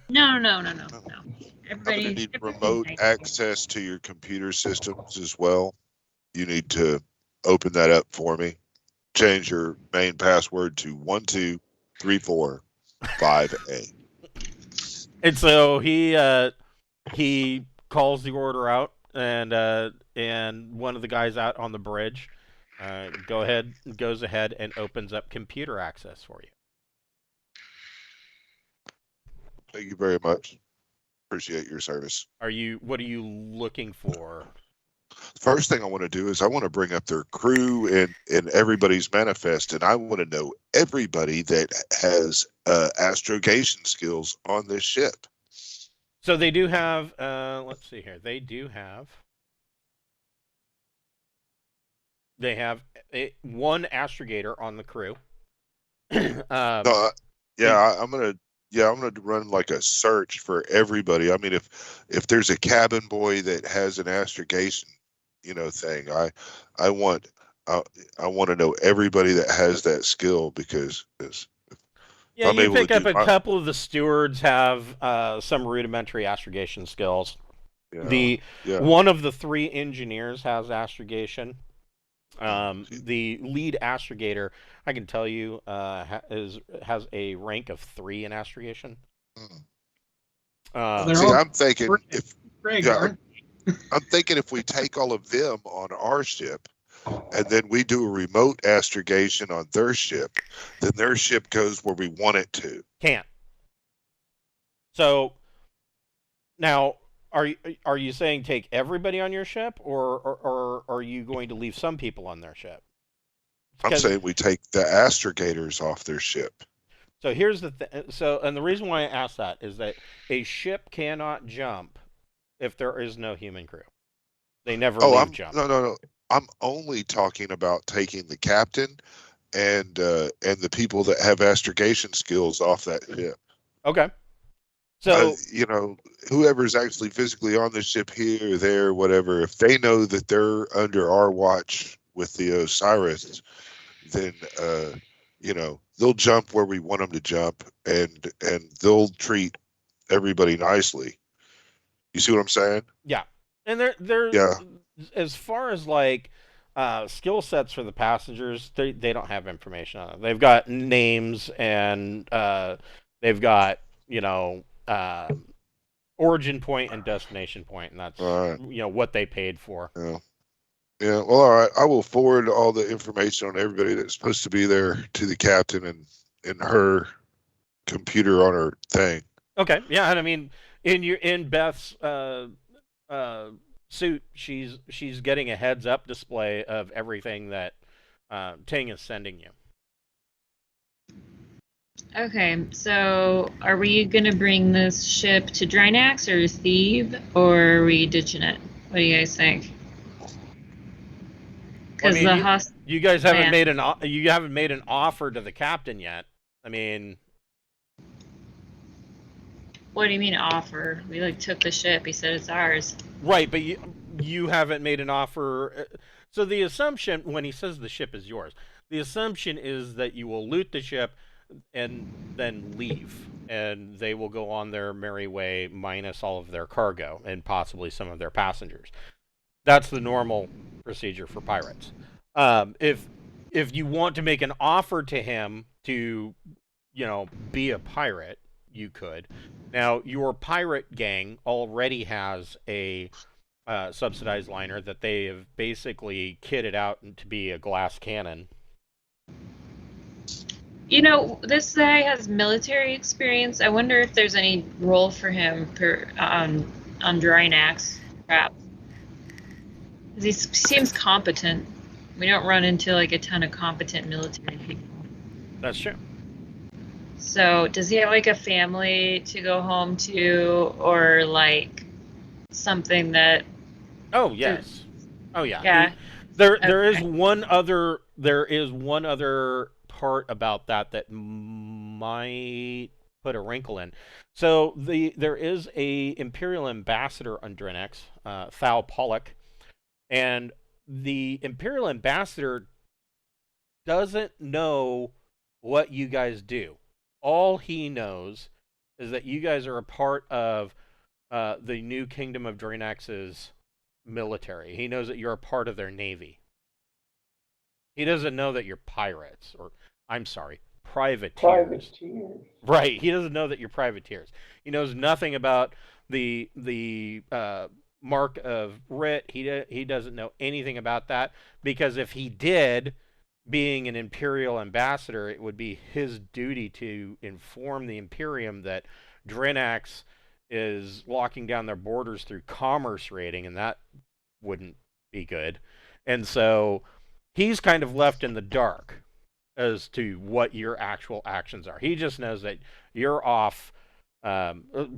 No. I'm going Everybody, to need everybody remote nice. access to your computer systems as well. You need to open that up for me. Change your main password to 12345A. And so he calls the order out, and one of the guys out on the bridge goes ahead and opens up computer access for you. Thank you very much. Appreciate your service. What are you looking for? First thing I want to do is I want to bring up their crew and everybody's manifest, and I want to know everybody that has astrogation skills on this ship. So they do have, let's see here. They have one astrogator on the crew. I'm gonna run like a search for everybody. I mean, if there's a cabin boy that has an astrogation, thing, I want to know everybody that has that skill, because Yeah, I'm you able pick to up do a couple of the stewards have some rudimentary astrogation skills. One of the 3 engineers has astrogation. The lead astrogator, I can tell you, has a rank of 3 in astrogation. I'm thinking Greg, I'm thinking if we take all of them on our ship, and then we do a remote astrogation on their ship, then their ship goes where we want it to. Can't. So now, are you saying take everybody on your ship, or are you going to leave some people on their ship? I'm saying we take the astrogators off their ship. So here's the and the reason why I asked that is that a ship cannot jump if there is no human crew. They never Oh, leave jump. no. I'm only talking about taking the captain and the people that have astrogation skills off that ship. Okay. So You know, whoever's actually physically on the ship here, there, whatever, if they know that they're under our watch with the Osiris, then you know, they'll jump where we want them to jump, and they'll treat everybody nicely. You see what I'm saying? yeah, and they're Yeah. as far as like skill sets for the passengers, they don't have information on it. They've got names and they've got origin point and destination point, and that's All right. what they paid for. Yeah. Yeah. Well, all right. I will forward all the information on everybody that's supposed to be there to the captain and her computer on her thing. Okay, yeah, and I mean in Beth's suit, she's getting a heads up display of everything that Ting is sending you. Okay, so are we gonna bring this ship to Drinax or Thebe, or are we ditching it? What do you guys think? Because you guys haven't made an offer to the captain yet. I mean, what do you mean offer? We took the ship. He said it's ours. Right, but you haven't made an offer. So the assumption when he says the ship is yours, the assumption is that you will loot the ship and then leave, and they will go on their merry way minus all of their cargo and possibly some of their passengers. That's the normal procedure for pirates. If you want to make an offer to him to, be a pirate, you could. Now, your pirate gang already has a subsidized liner that they have basically kitted out to be a glass cannon. This guy has military experience. I wonder if there's any role for him on Drinax, perhaps. He seems competent. We don't run into a ton of competent military people. That's true. So, does he have a family to go home to, or something that? Oh yes. Oh yeah. Yeah. There is one other part about that might put a wrinkle in. So there is a Imperial ambassador on Drinax, Thal Pollock, and the Imperial ambassador doesn't know what you guys do. All he knows is that you guys are a part of the new Kingdom of Drinax's military. He knows that you're a part of their navy. He doesn't know that you're pirates, or I'm sorry, privateers. Right. He doesn't know that you're privateers. He knows nothing about the mark of writ. He doesn't know anything about that, because if he did, being an Imperial ambassador, it would be his duty to inform the Imperium that Drinax is locking down their borders through commerce raiding, and that wouldn't be good. And so he's kind of left in the dark as to what your actual actions are. He just knows that you're off,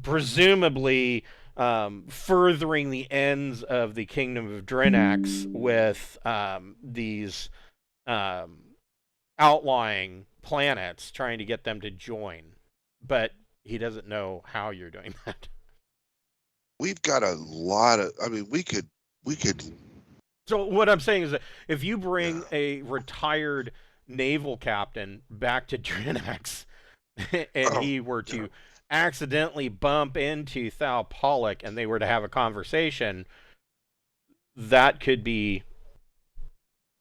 presumably furthering the ends of the Kingdom of Drinax with these outlying planets, trying to get them to join. But he doesn't know how you're doing that. We've got a lot of. I mean, we could. So what I'm saying is that if you bring a retired naval captain back to Drinax, and he were to accidentally bump into Thal Pollock and they were to have a conversation, that could be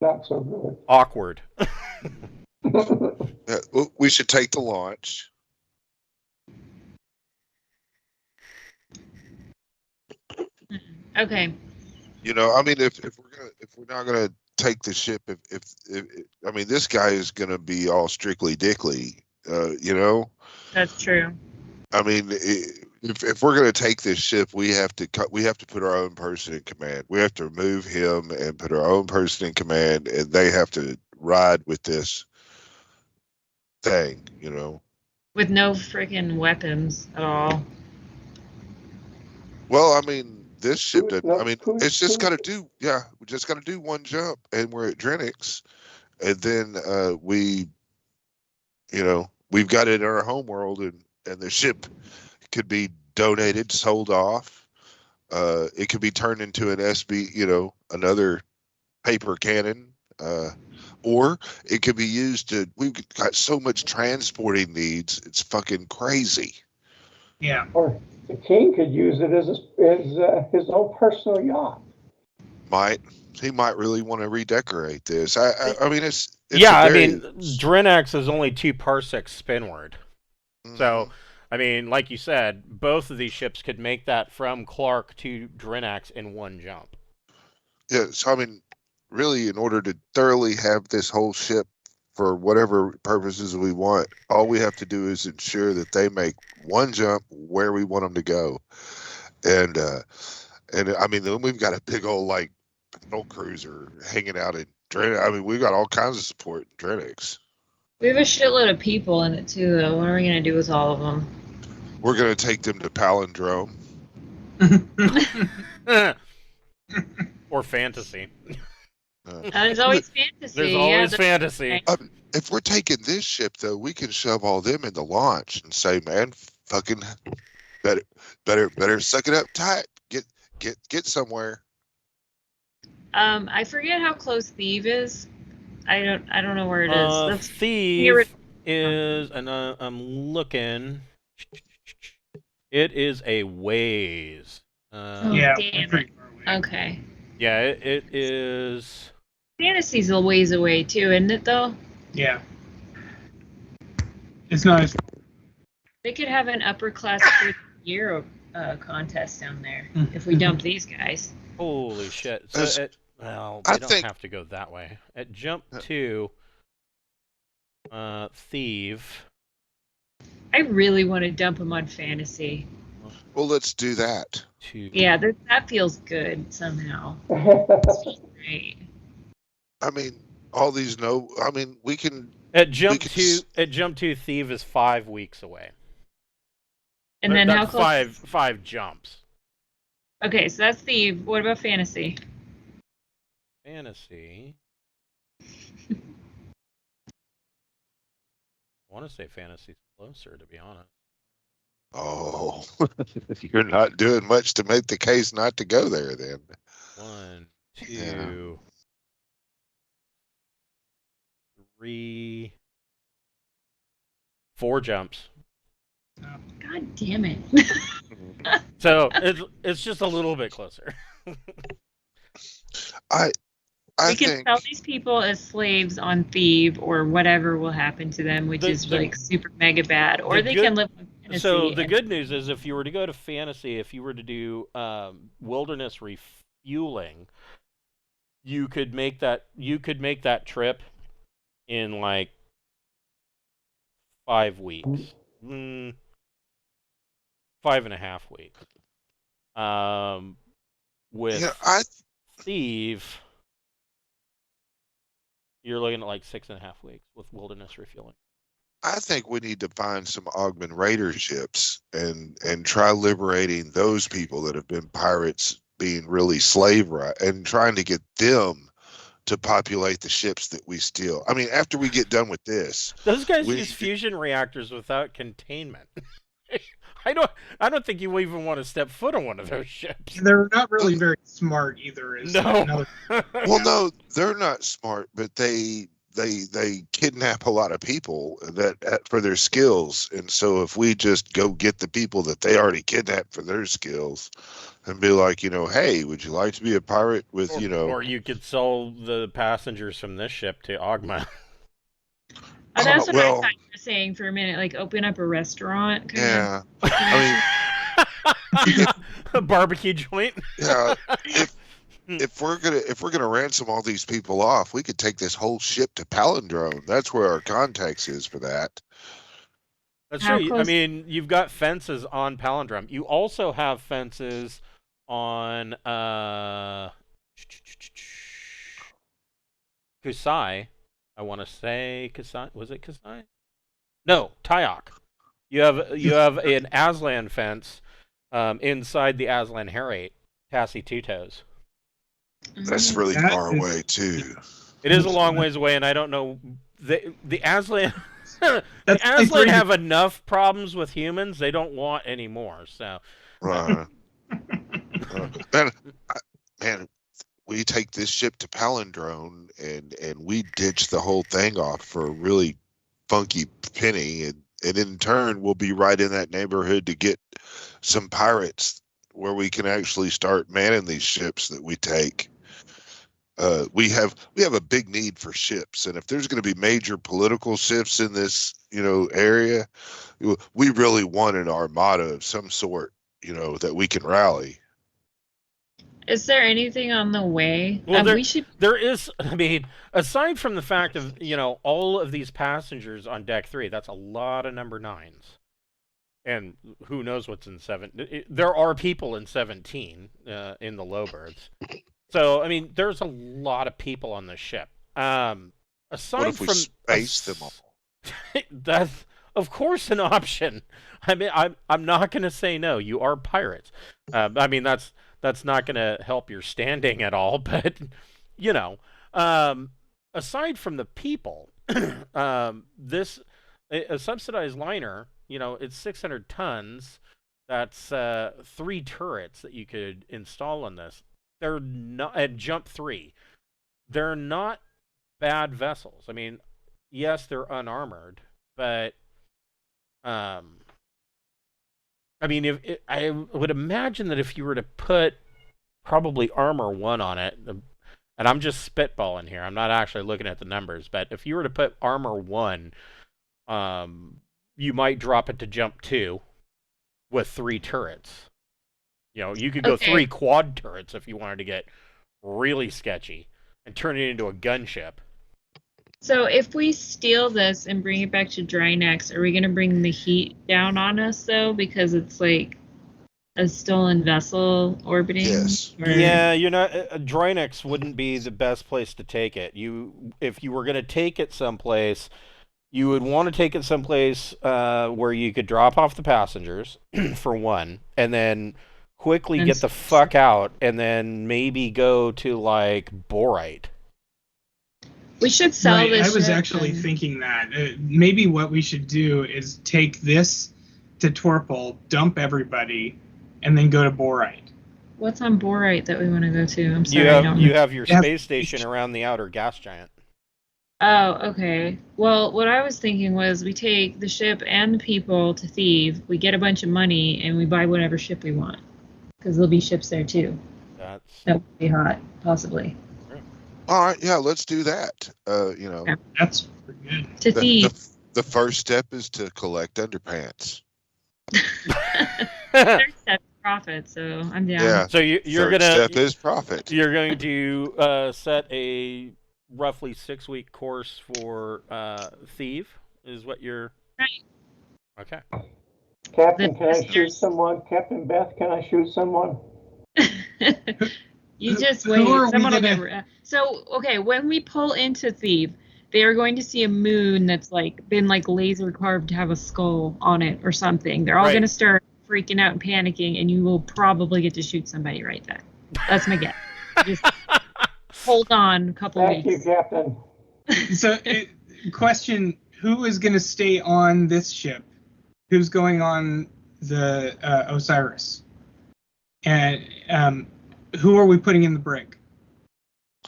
not so good. Awkward. We should take the launch. Okay. I mean, if we're not gonna take the ship, if I mean, this guy is gonna be all strictly dickly. That's true. I mean, if we're gonna take this ship, we have to put our own person in command. We have to remove him and put our own person in command, and they have to ride with this thing. With no freaking weapons at all. Well, I mean, this ship doesn't. No, I mean, it's just got to do. Yeah, we just got to do one jump, and we're at Drinax, and then we've got it in our home world, and the ship could be donated, sold off. It could be turned into an SB, another paper cannon, or it could be used to. We've got so much transporting needs; it's fucking crazy. Yeah. Or the king could use it as his own personal yacht. He might really want to redecorate this. I mean, it's yeah. Drinax is only 2 parsecs spinward, Mhm. so. I mean, like you said, both of these ships could make that from Clark to Drinax in one jump. Yeah, so I mean, really, in order to thoroughly have this whole ship for whatever purposes we want, all we have to do is ensure that they make one jump where we want them to go. And I mean, then we've got a big old like battle cruiser hanging out in Drinax. I mean, we've got all kinds of support in Drinax. We have a shitload of people in it too, though. What are we gonna do with all of them? We're gonna take them to Palindrome. Or fantasy. There's always fantasy. There's always fantasy. If we're taking this ship, though, we can shove all them in the launch and say, "Man, fucking better suck it up tight. Get somewhere." I forget how close Thief is. I don't know where it is. That's Thief is, and I'm looking. It is a ways. Yeah, damn pretty it. far away. Okay. Yeah, it is. Fantasy's a ways away too, isn't it? Though. Yeah. It's not as. They could have an upper class year contest down there if we dump these guys. Holy shit! So well, they don't have to go that way. At jump 2, Thief. I really want to dump them on fantasy. Well, let's do that. Yeah, that feels good somehow. Right. I mean, all these we can. At jump 2, Thief is 5 weeks away. And then how close? 5 jumps. Okay, so that's Thief. What about fantasy? Fantasy. I want to say fantasy's closer, to be honest. Oh, you're not doing much to make the case not to go there, then. 1, 2, 3, 4 jumps. God damn it! So it's just a little bit closer. We can sell these people as slaves on Thieves, or whatever will happen to them, which is like super mega bad. Or they can live on fantasy. So the good news is, if you were to go to fantasy, if you were to do wilderness refueling, you could make that trip in like 5 weeks, 5.5 weeks. With Thief, you're looking at like 6.5 weeks with wilderness refueling. I think we need to find some Augment Raider ships and try liberating those people that have been pirates, being really slave right, and trying to get them to populate the ships that we steal. I mean, after we get done with this, those guys use fusion reactors without containment. I don't think you even want to step foot on one of those ships. They're not really very smart either. No. Well, no, they're not smart, but they kidnap a lot of people for their skills, and so if we just go get the people that they already kidnapped for their skills, and be like, hey, would you like to be a pirate with, Or you could sell the passengers from this ship to Ogma. Oh, that's what I thought you were saying for a minute, like open up a restaurant. Yeah. I mean, a barbecue joint. Yeah. If we're gonna ransom all these people off, we could take this whole ship to Palindrome. That's where our contacts is for that. That's true. I mean, you've got fences on Palindrome. You also have fences on Kusai. I want to say Kusai. Was it Kusai? No, Tyok. You have an Aslan fence inside the Aslan Harate Passy Two Toes. That's really That far is- away too. It is a long ways away, and I don't know the Aslan. The That's like Aslan 3 have enough problems with humans; they don't want any more. So, Right. Man, man, we take this ship to Palindrome and we ditch the whole thing off for a really funky penny, and in turn we'll be right in that neighborhood to get some pirates where we can actually start manning these ships that we take. We have a big need for ships, and if there's going to be major political shifts in this area, we really want an armada of some sort that we can rally. Is there anything on the way? well, We should. there is. I mean, aside from the fact of all of these passengers on deck 3, that's a lot of number 9s, and who knows what's in 7. There are people in 17 in the lowbirds. So, I mean, there's a lot of people on the ship. Aside What if we from space them all? That's of course an option. I mean, I'm not going to say no. You are pirates. I mean, that's not going to help your standing at all. But aside from the people, this a subsidized liner. It's 600 tons. That's 3 turrets that you could install on this. They're not at Jump 3. They're not bad vessels. I mean, yes, they're unarmored, but I mean, I would imagine that if you were to put probably armor 1 on it, and I'm just spitballing here, I'm not actually looking at the numbers, but if you were to put armor 1, you might drop it to Jump 2 with 3 turrets. You could go 3 quad turrets if you wanted to get really sketchy and turn it into a gunship. So if we steal this and bring it back to Drinax, are we going to bring the heat down on us, though? Because it's like a stolen vessel orbiting? Yes. Or... Yeah, you're not. Drinax wouldn't be the best place to take it. If you were going to take it someplace, you would want to take it someplace where you could drop off the passengers, for one, and then quickly get the fuck out, and then maybe go to, like, Borite. We should sell this. I was actually thinking that maybe what we should do is take this to Torpal, dump everybody, and then go to Borite. What's on Borite that we want to go to? I'm sorry. You have your space station around the outer gas giant. Oh, okay. Well, what I was thinking was we take the ship and the people to Thieves, we get a bunch of money, and we buy whatever ship we want. Because there'll be ships there, too. That would be hot, possibly. All right, yeah, let's do that. Yeah, that's pretty good. To Thieves. The first step is to collect underpants. Third step is profit, so I'm down. Yeah. So you're Third gonna step is profit. You're going to set a roughly 6-week course for Thief, is what you're. Right. Okay. Captain, can I shoot someone? Captain Beth, can I shoot someone? You just wait. Someone will get... So, okay, when we pull into Thief, they are going to see a moon that's been laser carved to have a skull on it or something. They're all going to start freaking out and panicking, and you will probably get to shoot somebody right there. That's my guess. Just hold on a couple weeks. Thank you, Captain. So, question: who is going to stay on this ship? Who's going on the Osiris? And who are we putting in the brig?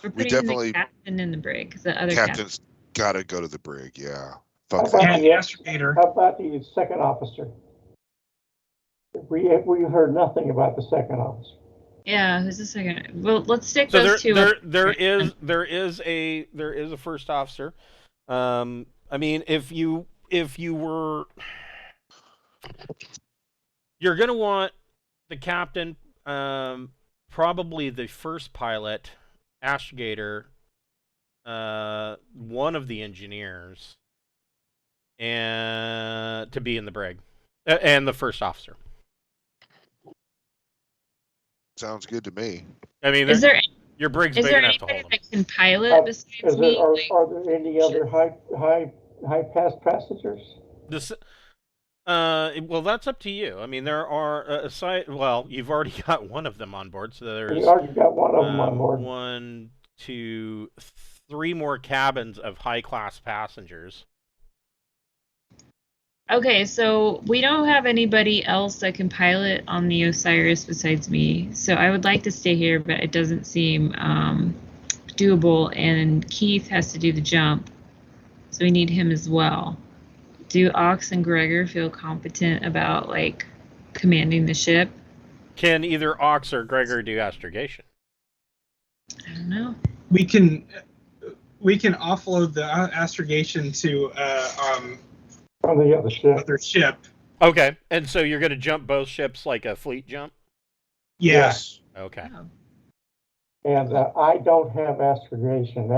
We're putting the captain in the brig. The other captain's got to go to the brig. Yeah. How about the second officer? We heard nothing about the second officer. Yeah, who's the second? Well, let's stick those two. There is a first officer. I mean, if you were, you're gonna want the captain, probably the first pilot, astrogator, one of the engineers, and to be in the brig, and the first officer. Sounds good to me. I mean, your brig's big enough to hold them. Is there anybody that can pilot besides me? Are there any other high pass passengers? Well, that's up to you. I mean, there are aside. Well, you've already got one of them on board, so We there's already got one of them on board. one, two, three more cabins of high-class passengers. Okay, so we don't have anybody else that can pilot on the Osiris besides me. So I would like to stay here, but it doesn't seem doable. And Keith has to do the jump, so we need him as well. Do Ox and Gregor feel competent about like commanding the ship? Can either Ox or Gregor do astrogation? I don't know. We can offload the astrogation to From the other ship. other ship. Okay, and so you're going to jump both ships like a fleet jump? Yeah. Yes. Okay. Oh. And I don't have astrogation.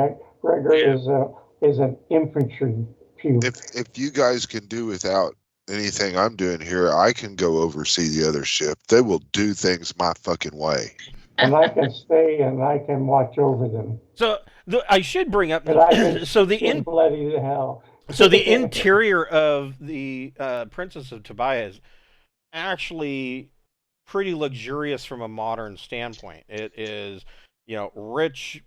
Gregor is an infantry puke. If you guys can do without anything I'm doing here, I can go oversee the other ship. They will do things my fucking way. And I can stay and I can watch over them. So I should bring up. And I can So the send bloody to hell. So the interior of the Princess of Tobia is actually pretty luxurious from a modern standpoint. It is, rich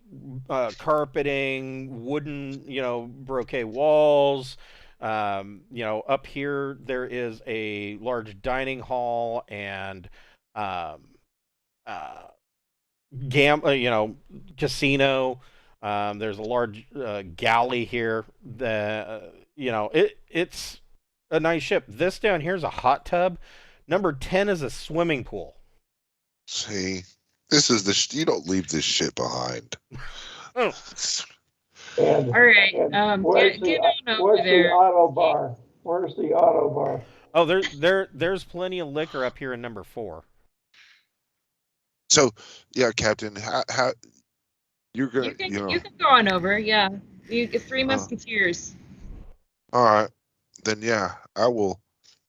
carpeting, wooden, brocade walls. Up here there is a large dining hall and casino. There's a large galley here. It's a nice ship. This down here is a hot tub. Number 10 is a swimming pool. See, this is you don't leave this shit behind. Oh. And, All right. and Get on over where's there. the auto bar? Where's the auto bar? Oh, there's plenty of liquor up here in number 4. So, yeah, Captain, how you're gonna, You can go on over. Yeah. You Three Musketeers. all right, then yeah, I will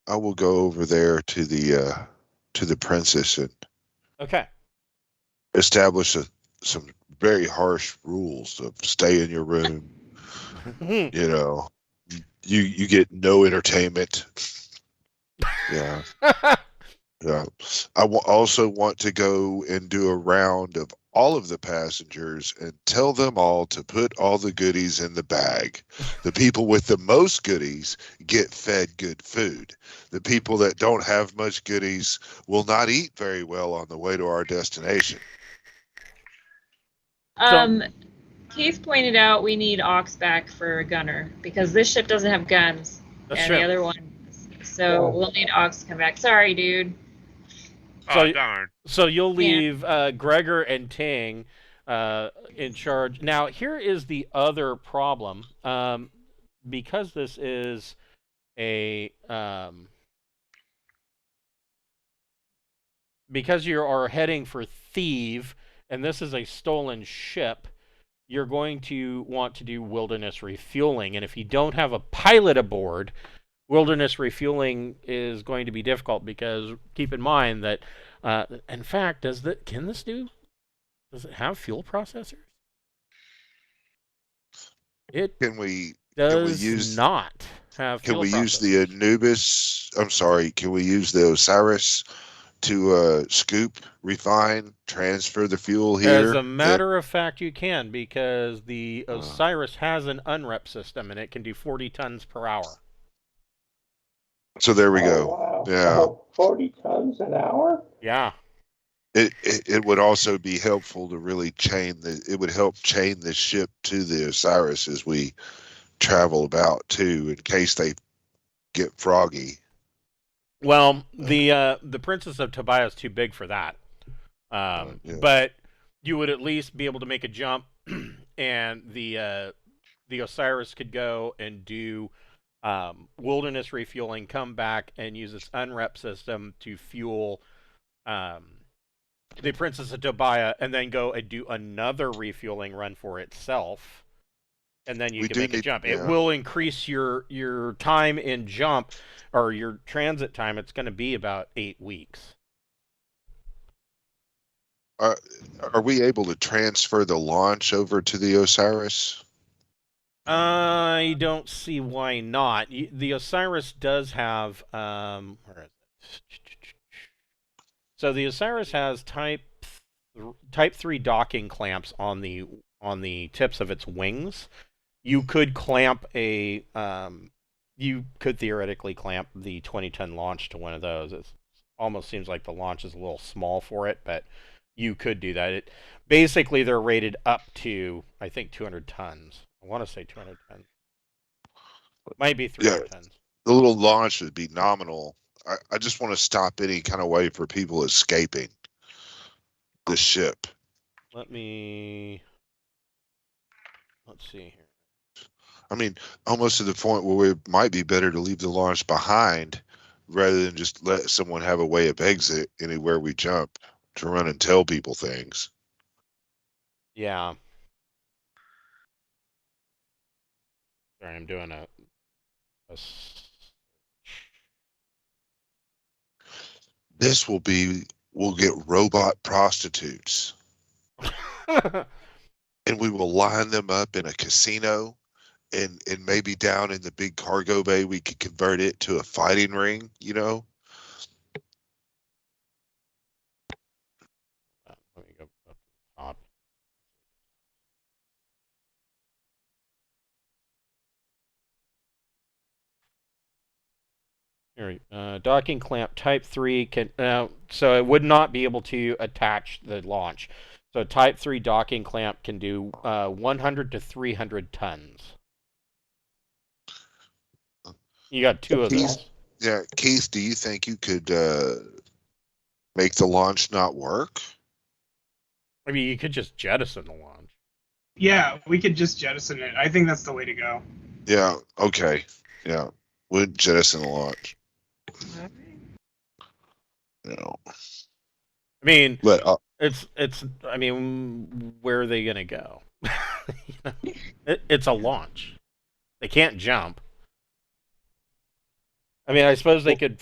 go over there to the princess and Okay. establish some very harsh rules of stay in your room. You get no entertainment. Yeah. Yeah. I also want to go and do a round of all of the passengers and tell them all to put all the goodies in the bag. The people with the most goodies get fed good food. The people that don't have much goodies will not eat very well on the way to our destination. Keith pointed out we need Ox back for a gunner because this ship doesn't have guns. That's and true. the other one. So we'll need Ox to come back. Sorry, dude. Oh, darn. So you'll leave Gregor and Ting in charge. Now, here is the other problem. Because this is because you are heading for Thieves, and this is a stolen ship, you're going to want to do wilderness refueling. And if you don't have a pilot aboard, wilderness refueling is going to be difficult because keep in mind that, in fact, does it have fuel processors? It Can we does not have fuel processors. Can we use the Anubis? I'm sorry. Can we use the Osiris to scoop, refine, transfer the fuel here? As a matter of fact, you can, because the Osiris has an unrep system and it can do 40 tons per hour. So there we go. Wow. Yeah. 40 tons an hour? Yeah. It would also be helpful to really it would help chain the ship to the Osiris as we travel about too, in case they get froggy. Well, the Princess of Tobia is too big for that. Yeah. But you would at least be able to make a jump, and the Osiris could go and do wilderness refueling, come back and use its unrep system to fuel the Princess of Tobia, and then go and do another refueling run for itself. And then you can make a jump. It will increase your time in jump, or your transit time. It's going to be about 8 weeks. Are we able to transfer the launch over to the Osiris? I don't see why not. The Osiris does have where is it? So the Osiris has type 3 docking clamps on the tips of its wings. You could clamp a you could theoretically clamp the 20-ton launch to one of those. It almost seems like the launch is a little small for it, but you could do that. Basically they're rated up to, I think, 200 tons. I want to say 200 tons. Might be Yeah, 300 tons. the little launch would be nominal. I just want to stop any kind of way for people escaping the ship. Let's see here. I mean, almost to the point where it might be better to leave the launch behind rather than just let someone have a way of exit anywhere we jump to run and tell people things. Yeah. Sorry, I'm doing a This will be, we'll get robot prostitutes and we will line them up in a casino and maybe down in the big cargo bay, we could convert it to a fighting ring, you know? Let me go up to the top. Here, docking clamp type 3 can so it would not be able to attach the launch. So type 3 docking clamp can do 100 to 300 tons. You got two of those. Yeah, Keith, do you think you could make the launch not work? I mean, you could just jettison the launch. Yeah, we could just jettison it. I think that's the way to go. Yeah, okay. Yeah, we'd jettison the launch. You know. I mean, But it's. I mean, where are they gonna go? It's a launch. They can't jump. I mean, I suppose they could,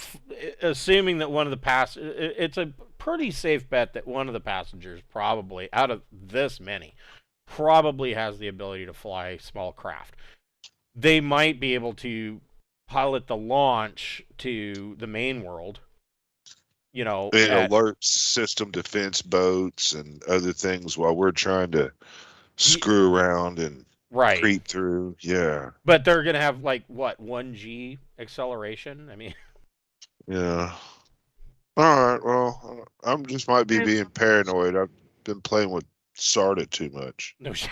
assuming that one of the it's a pretty safe bet that one of the passengers probably, out of this many, probably has the ability to fly small craft. They might be able to pilot the launch to the main world, you know, and alert system defense boats and other things while we're trying to screw around and creep through. Yeah. But they're going to have, like, what, 1G acceleration? I mean. Yeah. All right. Well, I'm just might be being paranoid. I've been playing with Sarda too much. No shit.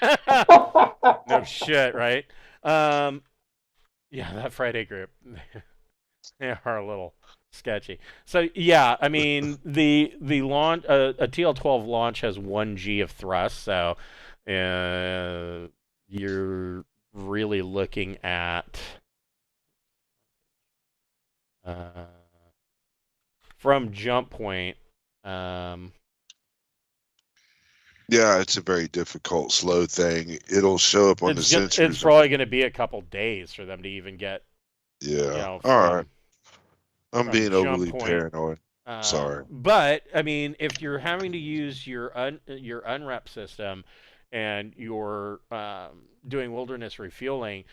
No shit, right? Yeah, that Friday group. They are a little sketchy. So yeah, I mean the launch a TL-12 launch has 1G of thrust, so you're really looking at from jump point. Yeah, it's a very difficult, slow thing. It'll show up on the sensors. It's probably going to be a couple days for them to even get. Yeah. You know, all right. I'm being overly paranoid. Sorry. But I mean, if you're having to use your unrep system and you're doing wilderness refueling,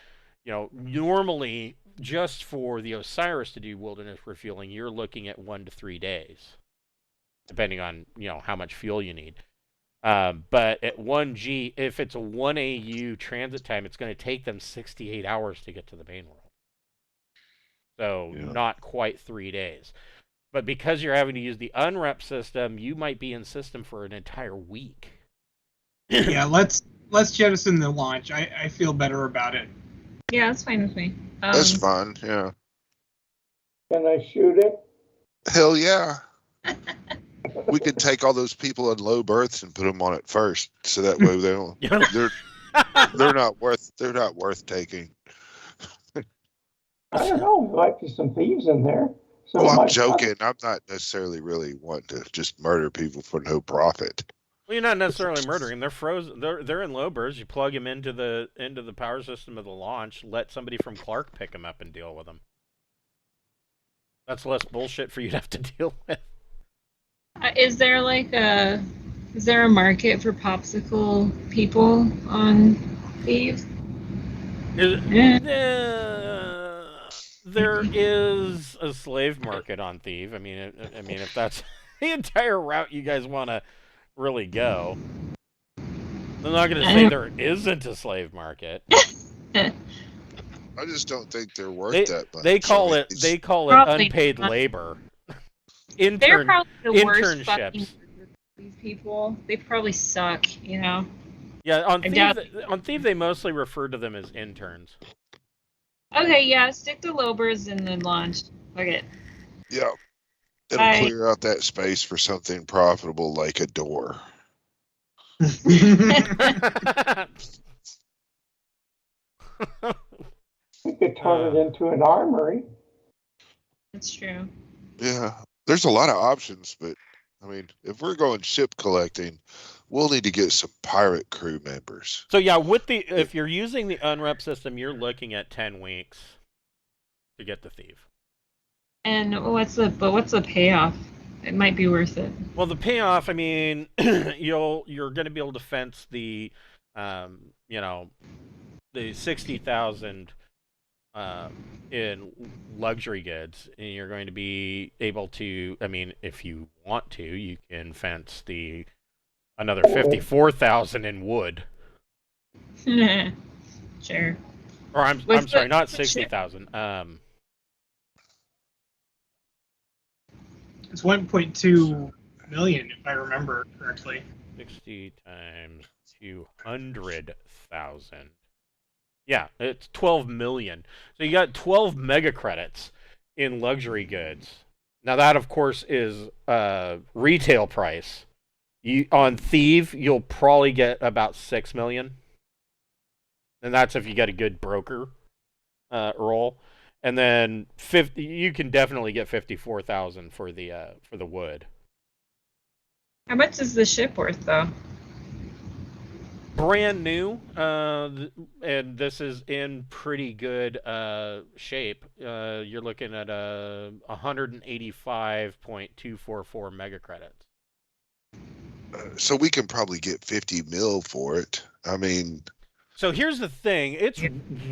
you know, normally just for the Osiris to do wilderness refueling, you're looking at 1 to 3 days, depending on, you know, how much fuel you need. But at 1G, if it's a 1 AU transit time, it's going to take them 68 hours to get to the main world. So not quite 3 days. But because you're having to use the unrep system, you might be in system for an entire week. Yeah, let's jettison the launch. I feel better about it. Yeah, that's fine with me. That's fine, yeah. Can I shoot it? Hell yeah. We could take all those people in low berths and put them on it first, so that way they don't. They're not worth taking. I don't know. There might be some thieves in there. So I'm joking. I'm not necessarily really wanting to just murder people for no profit. Well, you're not necessarily murdering. They're frozen. They're in low berths. You plug them into the power system of the launch. Let somebody from Clark pick them up and deal with them. That's less bullshit for you to have to deal with. Is there a market for popsicle people on Thieves? There is a slave market on Thief. I mean, if that's the entire route you guys want to really go, I'm not going to say there isn't a slave market. I just don't think they're worth They that much. they call it Probably unpaid not. labor. They're probably the worst fucking Internships. these people. They probably suck, you know. Yeah, on I doubt- Thief they mostly refer to them as interns. Okay, yeah, stick to Lobers and then launch. Okay. Yeah. It'll Bye. clear out that space for something profitable like a door. We could turn it into an armory. That's true. Yeah. There's a lot of options, but I mean, if we're going ship collecting, we'll need to get some pirate crew members. So yeah, if you're using the unrep system, you're looking at 10 weeks to get the Thief. And what's the payoff? It might be worth it. Well, the payoff, I mean, you're going to be able to fence the, the 60,000 in luxury goods, and you're going to be able to. I mean, if you want to, you can fence another 54,000 in wood. Sure. Or I'm sorry, not 60,000. It's 1.2 million, if I remember correctly. 60 times 200,000. Yeah, it's 12 million. So you got 12 mega credits in luxury goods. Now that, of course, is retail price. On Thief, you'll probably get about 6 million, and that's if you get a good broker roll. And then 50, you can definitely get 54,000 for the wood. How much is the ship worth, though? Brand new, and this is in pretty good shape. You're looking at 185.244 mega credits. So we can probably get 50 mil for it. I mean, so here's the thing: it's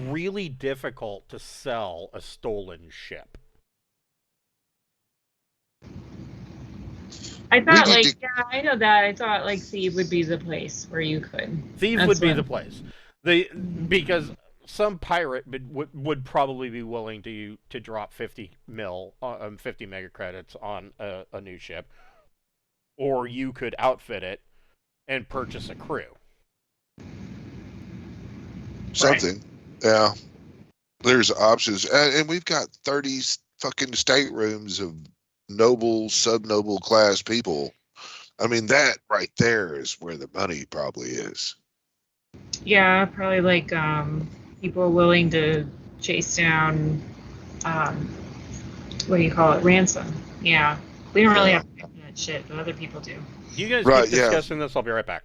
really difficult to sell a stolen ship. I thought, I know that. I thought, Thief would be the place where you could. Thief would be the place. Because some pirate would probably be willing to drop 50 mega credits on a new ship, or you could outfit it and purchase a crew. Something, right. Yeah. There's options, and we've got 30 fucking staterooms of noble, sub-noble class people. I mean, that right there is where the money probably is. Yeah, probably people willing to chase down, what do you call it, ransom. Yeah, we don't really have to do that shit, but other people do. You guys keep discussing this. I'll be right back.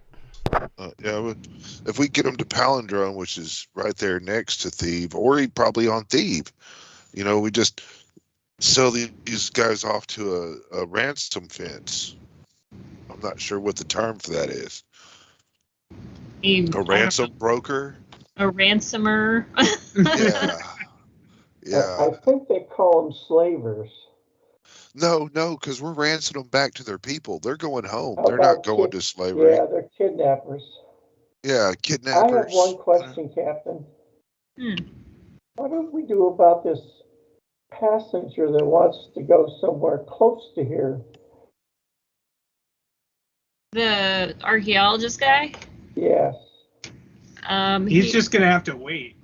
If we get them to Palindrome, which is right there next to Thief, or probably on Thief, we just sell these guys off to a ransom fence. I'm not sure what the term for that is. A ransom broker? A ransomer? Yeah. I think they call them slavers. No, because we're ransoming them back to their people. They're going home. They're not going to slavery. Yeah, they're kidnappers. Yeah, kidnappers. I have one question, Captain. What do we do about this passenger that wants to go somewhere close to here? The archaeologist guy? Yes. He's just going to have to wait.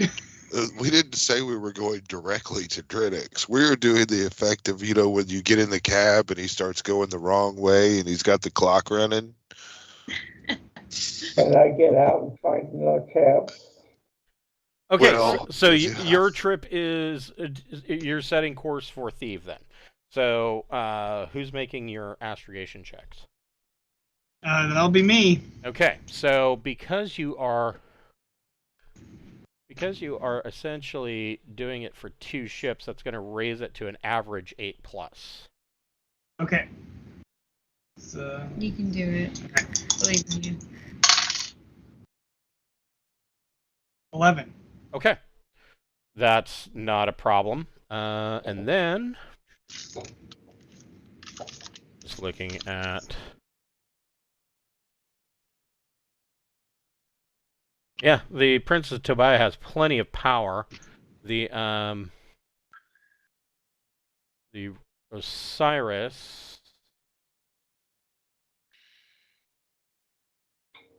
We didn't say we were going directly to Drinax. We were doing the effect of, when you get in the cab and he starts going the wrong way and he's got the clock running. And I get out and find another cab. Okay, so your trip is, you're setting course for Thief then. So who's making your astrogation checks? That'll be me. Okay, so because you are essentially doing it for 2 ships, that's going to raise it to an average 8+. Okay. You can do it. Okay. Believe in you. 11. Okay. that's not a problem. And then, just looking at... Yeah, the Princess of Tobia has plenty of power. The Osiris...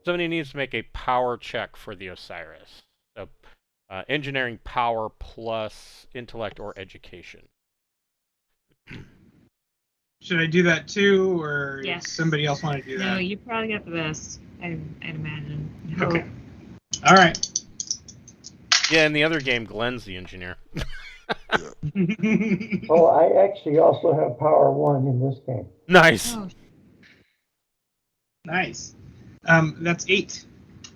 Somebody needs to make a power check for the Osiris. So, engineering power plus intellect or education. Should I do that too, or Yes. does somebody else want to do No, that? you probably got the best. I'd imagine. Okay. All right. Yeah, in the other game, Glenn's the engineer. Oh, I actually also have power 1 in this game. Nice. Oh, Nice. That's 8.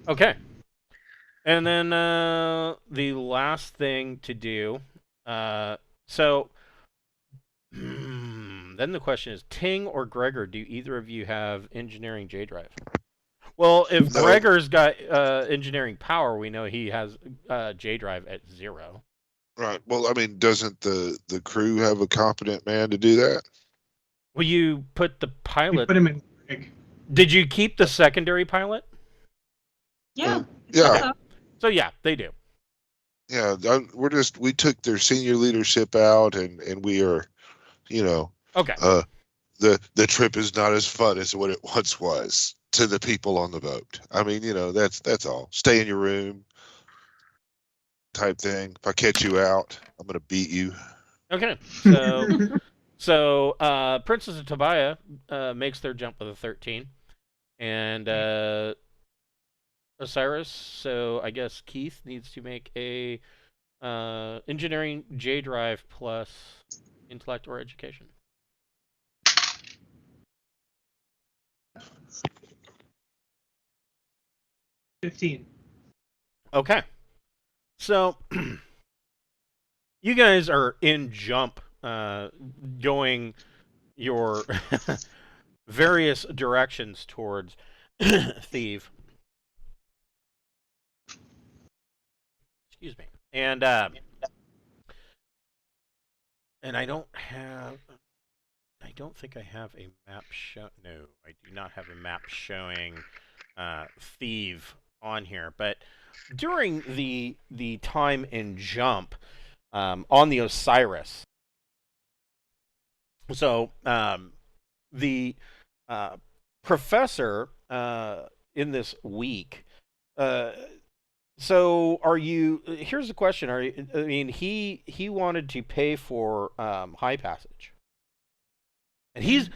Okay. And then the last thing to do. So then the question is, Ting or Gregor, do either of you have engineering J drive? Well, if No. Gregor's got engineering power, we know he has J drive at 0. Right. Well, I mean, doesn't the crew have a competent man to do that? Will you put the We pilot? put him in. Brig. Did you keep the secondary pilot? yeah. Yeah. So yeah, they do. Yeah. We took their senior leadership out, and we are, Okay. The trip is not as fun as what it once was to the people on the boat. I mean, that's all. Stay in your room type thing. If I catch you out, I'm gonna beat you. Okay. So Princess of Tobia makes their jump with a 13. And Osiris, so I guess Keith needs to make a engineering J drive plus intellect or education. 15. Okay. So you guys are in jump, going your various directions towards Thief. Excuse me. And I don't think I have a map show. No, I do not have a map showing Thief on here. But during the time in jump on the Osiris, so the professor in this week. So are you? Here's the question: Are you? I mean, he wanted to pay for high passage, and he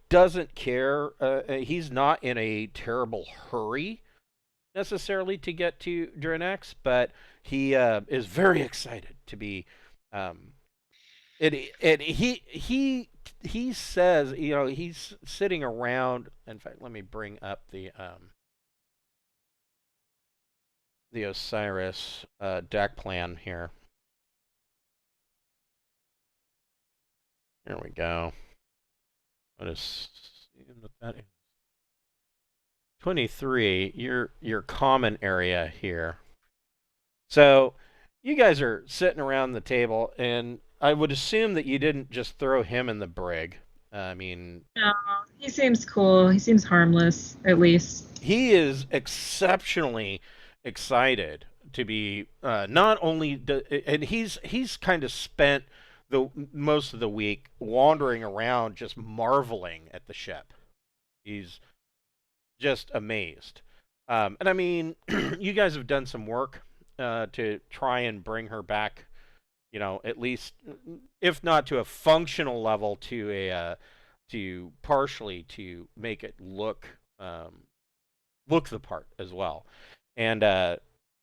doesn't care. He's not in a terrible hurry necessarily to get to Drinax, but he is very excited to be. He says, he's sitting around. In fact, let me bring up the Osiris deck plan here. There we go. What that is? 23. Your common area here. So you guys are sitting around the table, and I would assume that you didn't just throw him in the brig. I mean, No, he seems cool. He seems harmless, at least. he is exceptionally excited to be not only and he's kind of spent the most of the week wandering around just marveling at the ship. He's just amazed. And I mean, you guys have done some work to try and bring her back, at least, if not to a functional level, to partially to make it look the part as well. And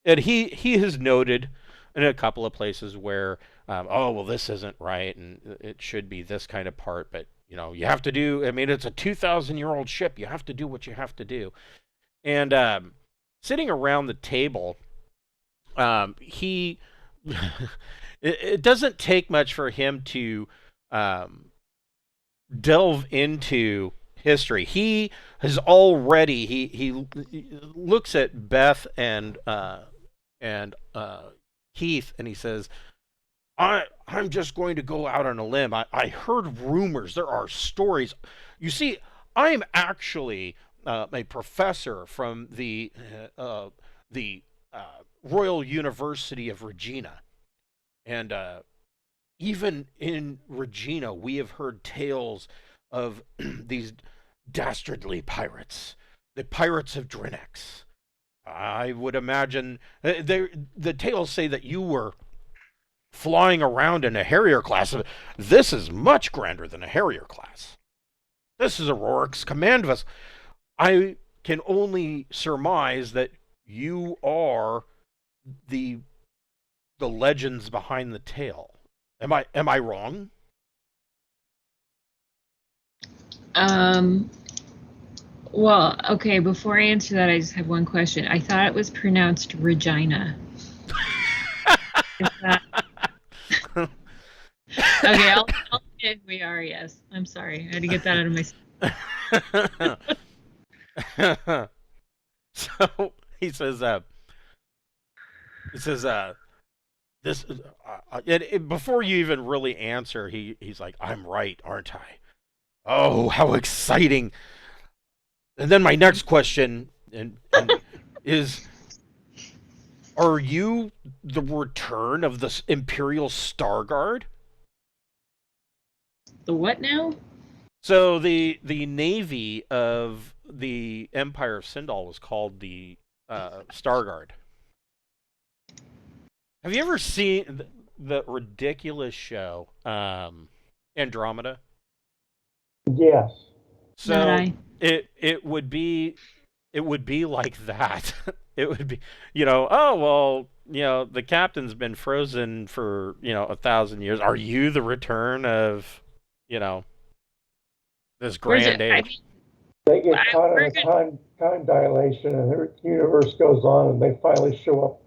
he has noted in a couple of places where, this isn't right, and it should be this kind of part, but you have to do. I mean, it's a 2,000-year-old ship. You have to do what you have to do. And sitting around the table, he it doesn't take much for him to delve into history. He has already he looks at Beth and and Heath, and he says, I'm just going to go out on a limb. I heard rumors. There are stories. You see, I'm actually a professor from the Royal University of Regina, and even in Regina, we have heard tales of these dastardly pirates, the Pirates of Drinax. I would imagine the tales say that you were flying around in a Harrier class. This is much grander than a Harrier class. This is a Rorik's command vessel. I can only surmise that you are the legends behind the tale. Am I wrong? Um. Well, okay. Before I answer that, I just have one question. I thought it was pronounced Regina. Is that... Okay, I'll admit we are. Yes, I'm sorry. I had to get that out of my. So he says, this. Before you even really answer, he's like, I'm right, aren't I? Oh, how exciting! And then my next question is, are you the return of the Imperial Star Guard? The what now? So the navy of the Empire of Sindal was called the Star Guard. Have you ever seen the ridiculous show Andromeda? Yes. So Not I. it would be like that. It would be, oh well, the captain's been frozen for 1,000 years. Are you the return of this grand I age? mean, They get caught we're in a good. time dilation, and their universe goes on, and they finally show up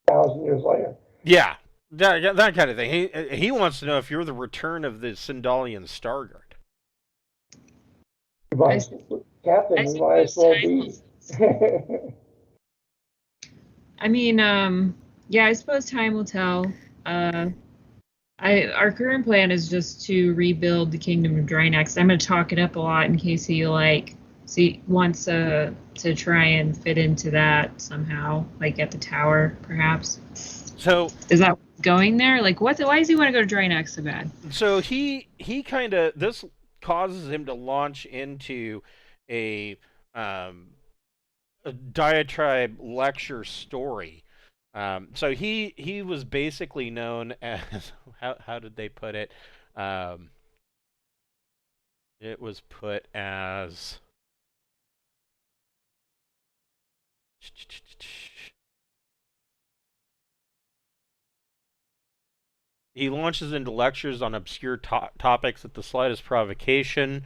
1,000 years later. Yeah, that kind of thing. He wants to know if you're the return of the Sindalian Star Guard. Captain, I you might as suppose well time be. I mean, yeah, I suppose time will tell. Our current plan is just to rebuild the Kingdom of Drinax. I'm going to talk it up a lot in case he wants to try and fit into that somehow, like at the tower, perhaps. So is that going there? Like, what? Why does he want to go to Drinax so bad? So he kind of, this causes him to launch into a diatribe lecture story. So he was basically known as, how did they put it? It was put as he launches into lectures on obscure topics at the slightest provocation,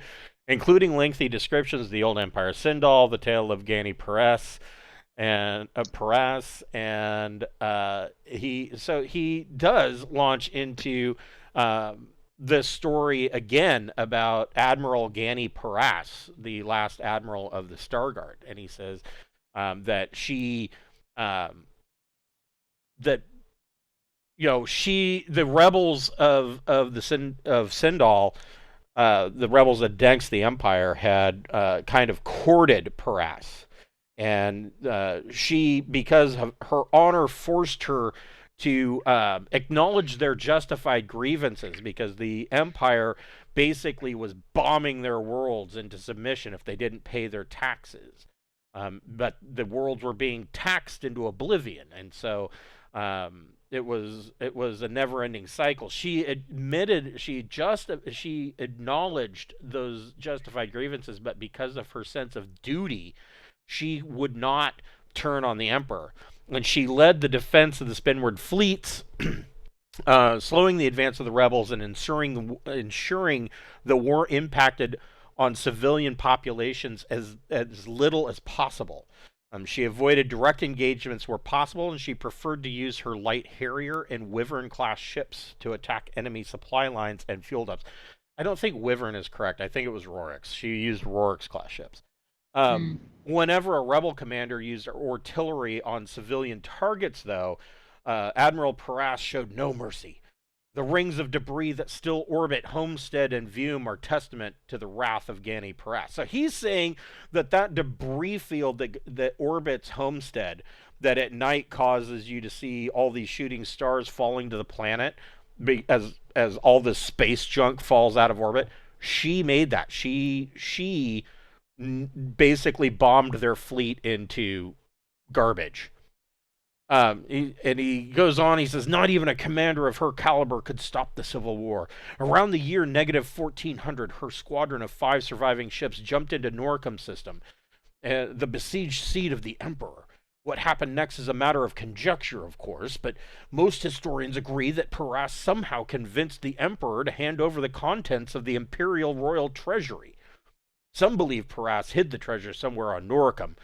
including lengthy descriptions of the old Empire Sindal, the tale of Gani Paras, and he does launch into this story again about Admiral Gani Paras, the last admiral of the Star Guard, and he says that she that the rebels of Sindal, the rebels against the Empire, had kind of courted Paras, and she, because of her honor, forced her to acknowledge their justified grievances, because the Empire basically was bombing their worlds into submission if they didn't pay their taxes. But the worlds were being taxed into oblivion, and so it was a never-ending cycle. She acknowledged those justified grievances, but because of her sense of duty, she would not turn on the Emperor, and she led the defense of the Spinward fleets, slowing the advance of the rebels and ensuring the war impacted on civilian populations as little as possible. She avoided direct engagements where possible, and she preferred to use her light Harrier and Wyvern-class ships to attack enemy supply lines and fuel dumps. I don't think Wyvern is correct. I think it was Rorik's. She used Rorik's-class ships. Whenever a rebel commander used artillery on civilian targets, though, Admiral Paras showed no mercy. The rings of debris that still orbit Homestead and Vume are testament to the wrath of Gani Paras. So he's saying that debris field that orbits Homestead, that at night causes you to see all these shooting stars falling to the planet, as all this space junk falls out of orbit, she made that. She basically bombed their fleet into garbage. He goes on, he says, not even a commander of her caliber could stop the Civil War. Around the year negative 1400, her squadron of 5 surviving ships jumped into Noricum system, the besieged seat of the Emperor. What happened next is a matter of conjecture, of course, but most historians agree that Paras somehow convinced the Emperor to hand over the contents of the Imperial Royal Treasury. Some believe Paras hid the treasure somewhere on Noricum.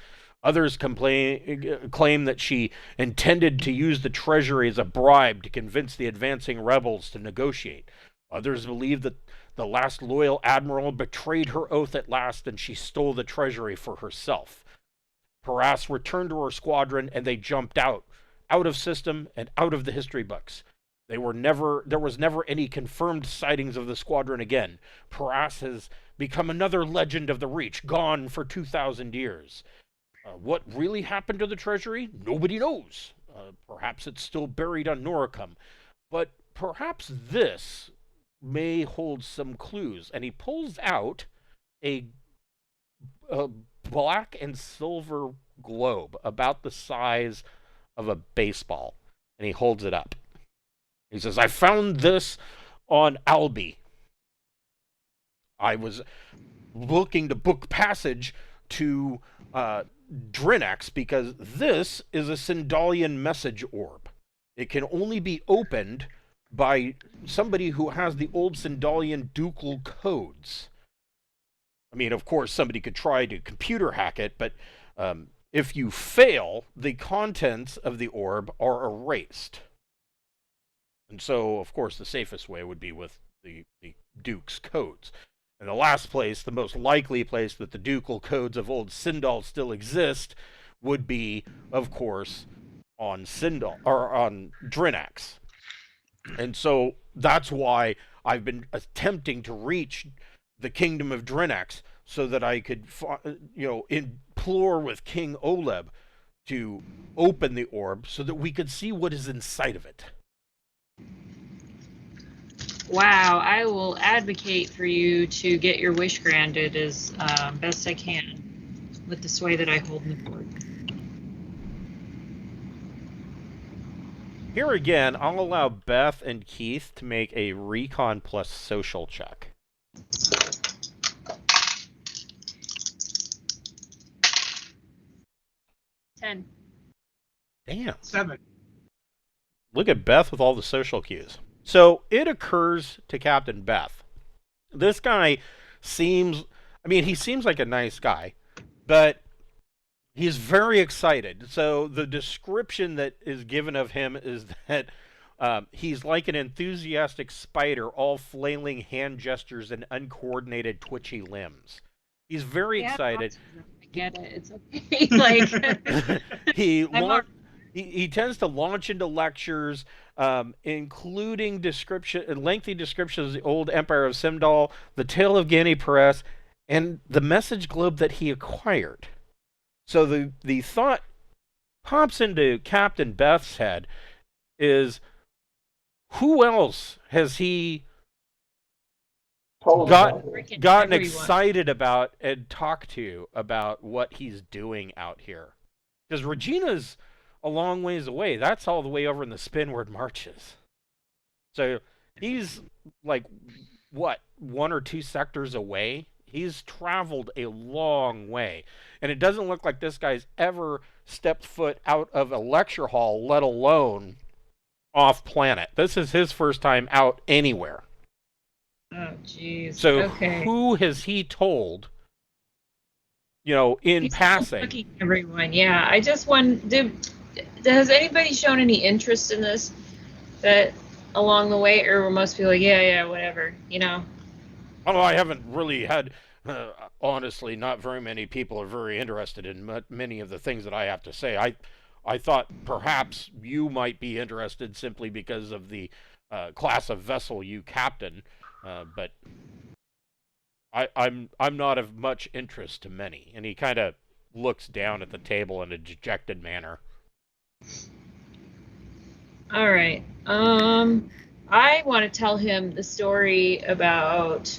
Others claim that she intended to use the treasury as a bribe to convince the advancing rebels to negotiate. Others believe that the last loyal admiral betrayed her oath at last and she stole the treasury for herself. Paras returned to her squadron and they jumped out of system and out of the history books. There was never any confirmed sightings of the squadron again. Paras has become another legend of the Reach, gone for 2,000 years. What really happened to the treasury? Nobody knows. Perhaps it's still buried on Noricum. But perhaps this may hold some clues. And he pulls out a black and silver globe about the size of a baseball. And he holds it up. He says, I found this on Albi. I was looking to book passage to Drinax because this is a Sindalian message orb. It can only be opened by somebody who has the old Sindalian ducal codes. I mean, of course, somebody could try to computer hack it, but if you fail, the contents of the orb are erased. And so, of course, the safest way would be with the Duke's codes. In the last place, the most likely place that the ducal codes of old Sindal still exist would be, of course, on Sindal or on Drinax. And so that's why I've been attempting to reach the kingdom of Drinax so that I could, implore with King Oleb to open the orb so that we could see what is inside of it. Wow, I will advocate for you to get your wish granted as best I can with the sway that I hold in the court. Here again, I'll allow Beth and Keith to make a recon plus social check. 10. Damn. 7. Look at Beth with all the social cues. So it occurs to Captain Beth. This guy seems like a nice guy, but he's very excited. So the description that is given of him is that he's like an enthusiastic spider, all flailing hand gestures and uncoordinated twitchy limbs. He's very excited. I get it. It's okay. He tends to launch into lectures, including lengthy descriptions of the old Empire of Simdal, the tale of Gani Paras, and the message globe that he acquired. So the thought pops into Captain Beth's head is, who else has he gotten excited about and talked to about what he's doing out here? Because Regina's a long ways away. That's all the way over in the Spinward Marches. So he's like, what, 1 or 2 sectors away? He's traveled a long way. And it doesn't look like this guy's ever stepped foot out of a lecture hall, let alone off planet. This is his first time out anywhere. Oh, jeez. So okay. Who has he told, in He's passing? Looking at everyone, yeah. I just has anybody shown any interest in this that along the way, or will most be like, yeah, whatever, Oh, I haven't really had honestly, not very many people are very interested in many of the things that I have to say. I thought perhaps you might be interested simply because of the class of vessel you captain, but I'm not of much interest to many." And he kind of looks down at the table in a dejected manner. All right. I want to tell him the story about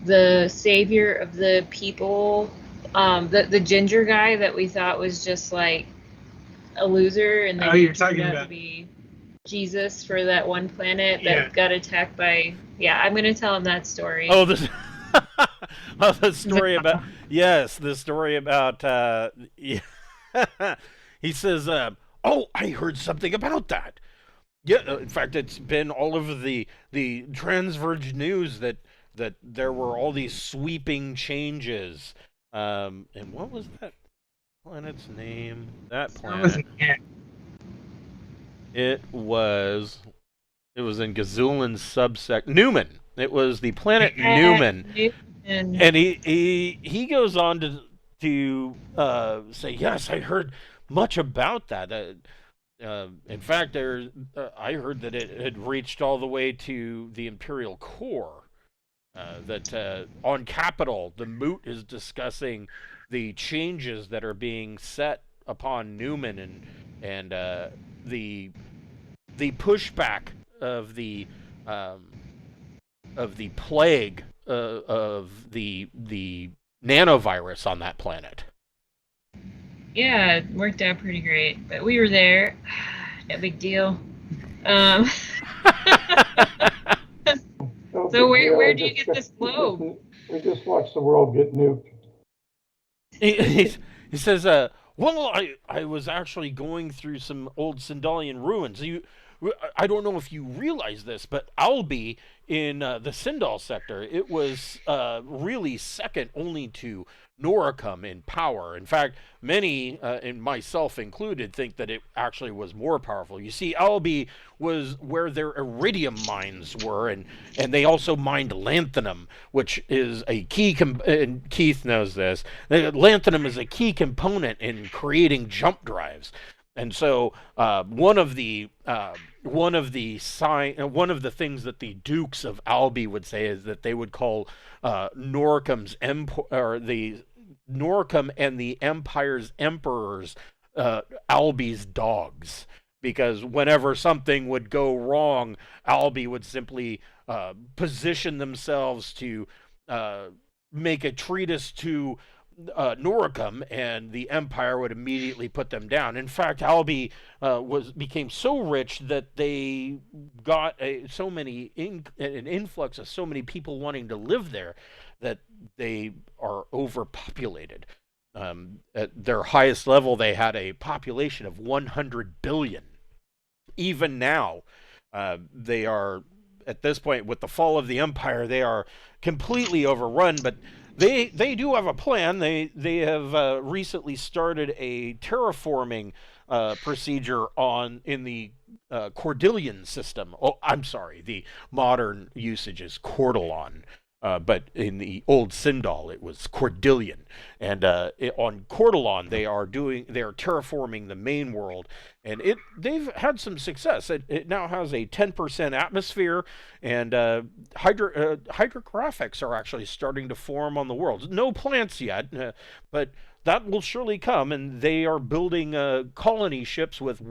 the savior of the people, the ginger guy that we thought was just like a loser, and then you're he turned talking out about to be Jesus for that one planet that Yeah. got attacked by. Yeah, I'm gonna tell him that story. Oh, this. Oh, the story about the story about yeah. He says, "Oh, I heard something about that. Yeah, in fact, it's been all over the Transverge news that there were all these sweeping changes. And what was that planet's name? That That planet. wasn't it. It was in Gazulin's subsect Newman. It was the planet Newman." And And he goes on to say, "Yes, I heard much about that. In fact, I heard that it had reached all the way to the Imperial core. That on Capitol, the Moot is discussing the changes that are being set upon Newman and the pushback of the um, plague of the nanovirus on that planet." yeah, it worked out pretty great. But we were there. No big deal. Um, No So big deal. where do you get this globe? We just watched the world get nuked. He says, "Well, I was actually going through some old Sindalian ruins. I don't know if you realize this, but Albi in the Sindal sector, it was really second only to Noricum in power. In fact, many, and myself included, think that it actually was more powerful. You see, Albi was where their iridium mines were, and they also mined lanthanum, which is a key, and Keith knows this, lanthanum is a key component in creating jump drives. And so one of the things that the Dukes of Albi would say is that they would call Noricum's or the Noricum and the Empire's emperors Albi's dogs, because whenever something would go wrong, Albi would simply position themselves to make a treatise to Noricum, and the Empire would immediately put them down. In fact, Albi became so rich that they got an influx of so many people wanting to live there that they are overpopulated. At their highest level, they had a population of 100 billion. Even now, they are, at this point, with the fall of the Empire, they are completely overrun, but they do have a plan. They have recently started a terraforming procedure in the Cordillion system. Oh, I'm sorry. The modern usage is Cordillon. But in the old Sindal, it was Cordillion, and on Cordillon they are terraforming the main world, and they've had some success. It now has a 10% atmosphere, and hydrographics are actually starting to form on the world. No plants yet, but that will surely come, and they are building colony ships with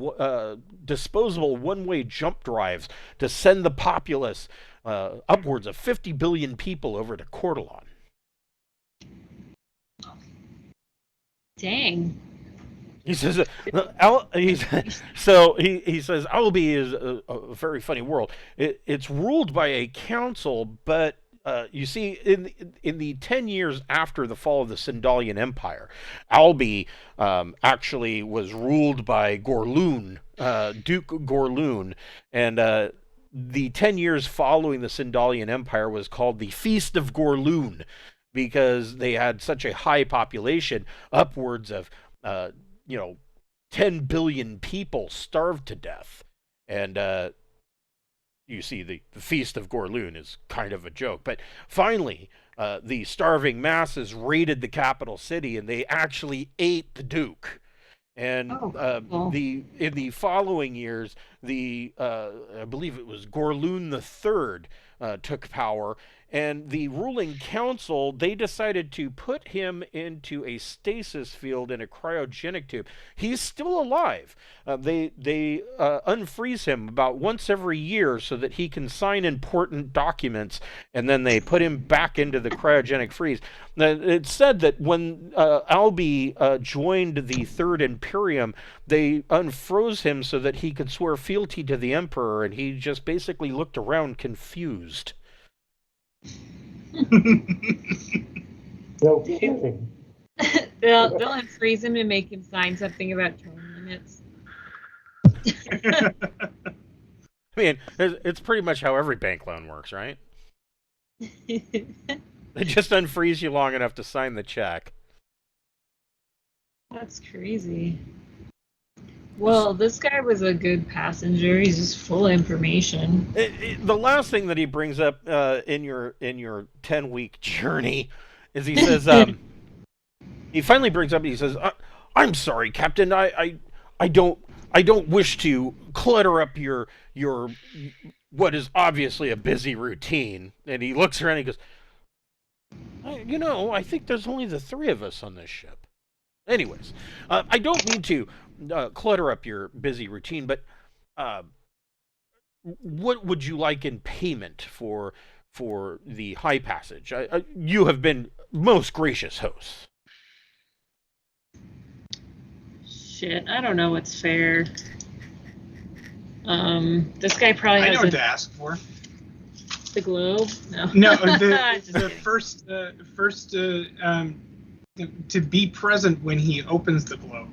disposable one-way jump drives to send the populace upwards of 50 billion people over to Cordillon. Dang. He says, he says, Albi is a very funny world. It's ruled by a council, but you see, in the 10 years after the fall of the Sindalian Empire, Albi actually was ruled by Gorloon, Duke Gorloon, and the 10 years following the Sindalian Empire was called the Feast of Gorloon, because they had such a high population, upwards of 10 billion people starved to death. And you see, the Feast of Gorloon is kind of a joke. But finally, the starving masses raided the capital city, and they actually ate the Duke. And Oh, cool. in the following years, I believe it was Gorloon the Third took power, and the ruling council, they decided to put him into a stasis field in a cryogenic tube. He's still alive. They unfreeze him about once every year so that he can sign important documents, and then they put him back into the cryogenic freeze. Now, it's said that when Albi joined the Third Imperium, they unfroze him so that he could swear fealty to the Emperor, and he just basically looked around confused. No kidding. They'll unfreeze him and make him sign something about term limits. I mean, it's pretty much how every bank loan works, right? They just unfreeze you long enough to sign the check. That's crazy. Well, this guy was a good passenger. He's just full of information. The last thing that he brings up in your 10-week journey is he says he finally brings up. He says, "I'm sorry, Captain. I don't wish to clutter up your what is obviously a busy routine." And he looks around and he goes, I think there's only the three of us on this ship. Anyways, I don't mean to clutter up your busy routine, but what would you like in payment for the high passage? You have been most gracious hosts. Shit, I don't know what's fair. This guy probably I has know what to ask for. the globe. No, Just the kidding. first to be present when he opens the globe.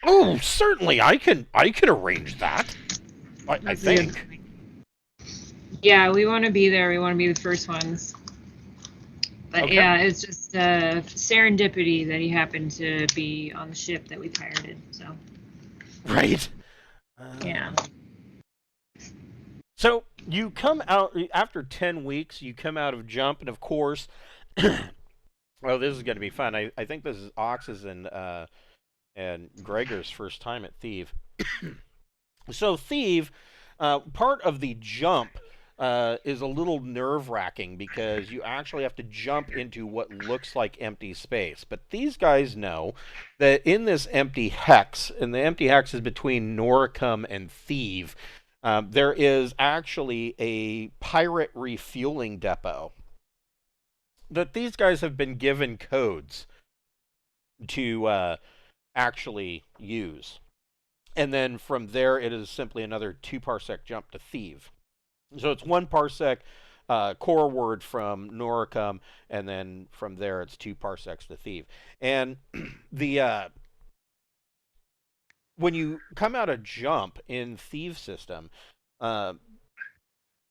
Oh, certainly, I can arrange that. I That's a good think. point. Yeah, we want to be there. We want to be the first ones. But Okay. yeah, it's just serendipity that he happened to be on the ship that we pirated. So Right. yeah. So you come out after 10 weeks. You come out of jump, and of course, well, this is going to be fun. I think this is Ox's and Gregor's first time at Thieve. So Thieve, part of the jump is a little nerve-wracking because you actually have to jump into what looks like empty space. But these guys know that in this empty hex, and the empty hex is between Noricum and Thieve, there is actually a pirate refueling depot that these guys have been given codes to actually use. And then from there, it is simply another 2 parsec jump to Thieve. So it's 1 parsec core word from Noricum, and then from there it's 2 parsecs to Thieve. And the when you come out of jump in Thieve system,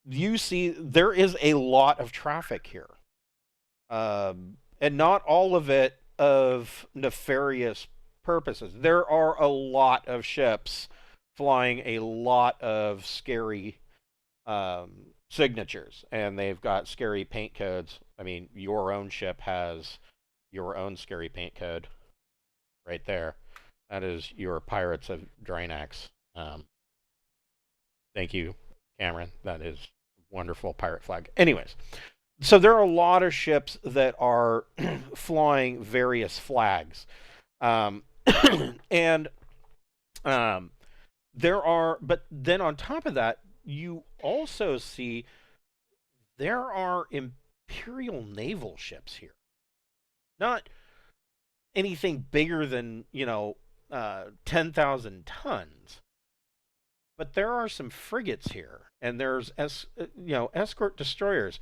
you see there is a lot of traffic here. And not all of it of nefarious purposes. There are a lot of ships flying a lot of scary signatures, and they've got scary paint codes. I mean, your own ship has your own scary paint code right there. That is your Pirates of Drinax. Thank you, Cameron. That is a wonderful pirate flag. Anyways, so there are a lot of ships that are flying various flags. And there are, but then on top of that, you also see there are Imperial naval ships here. Not anything bigger than, 10,000 tons. But there are some frigates here, and there's escort destroyers.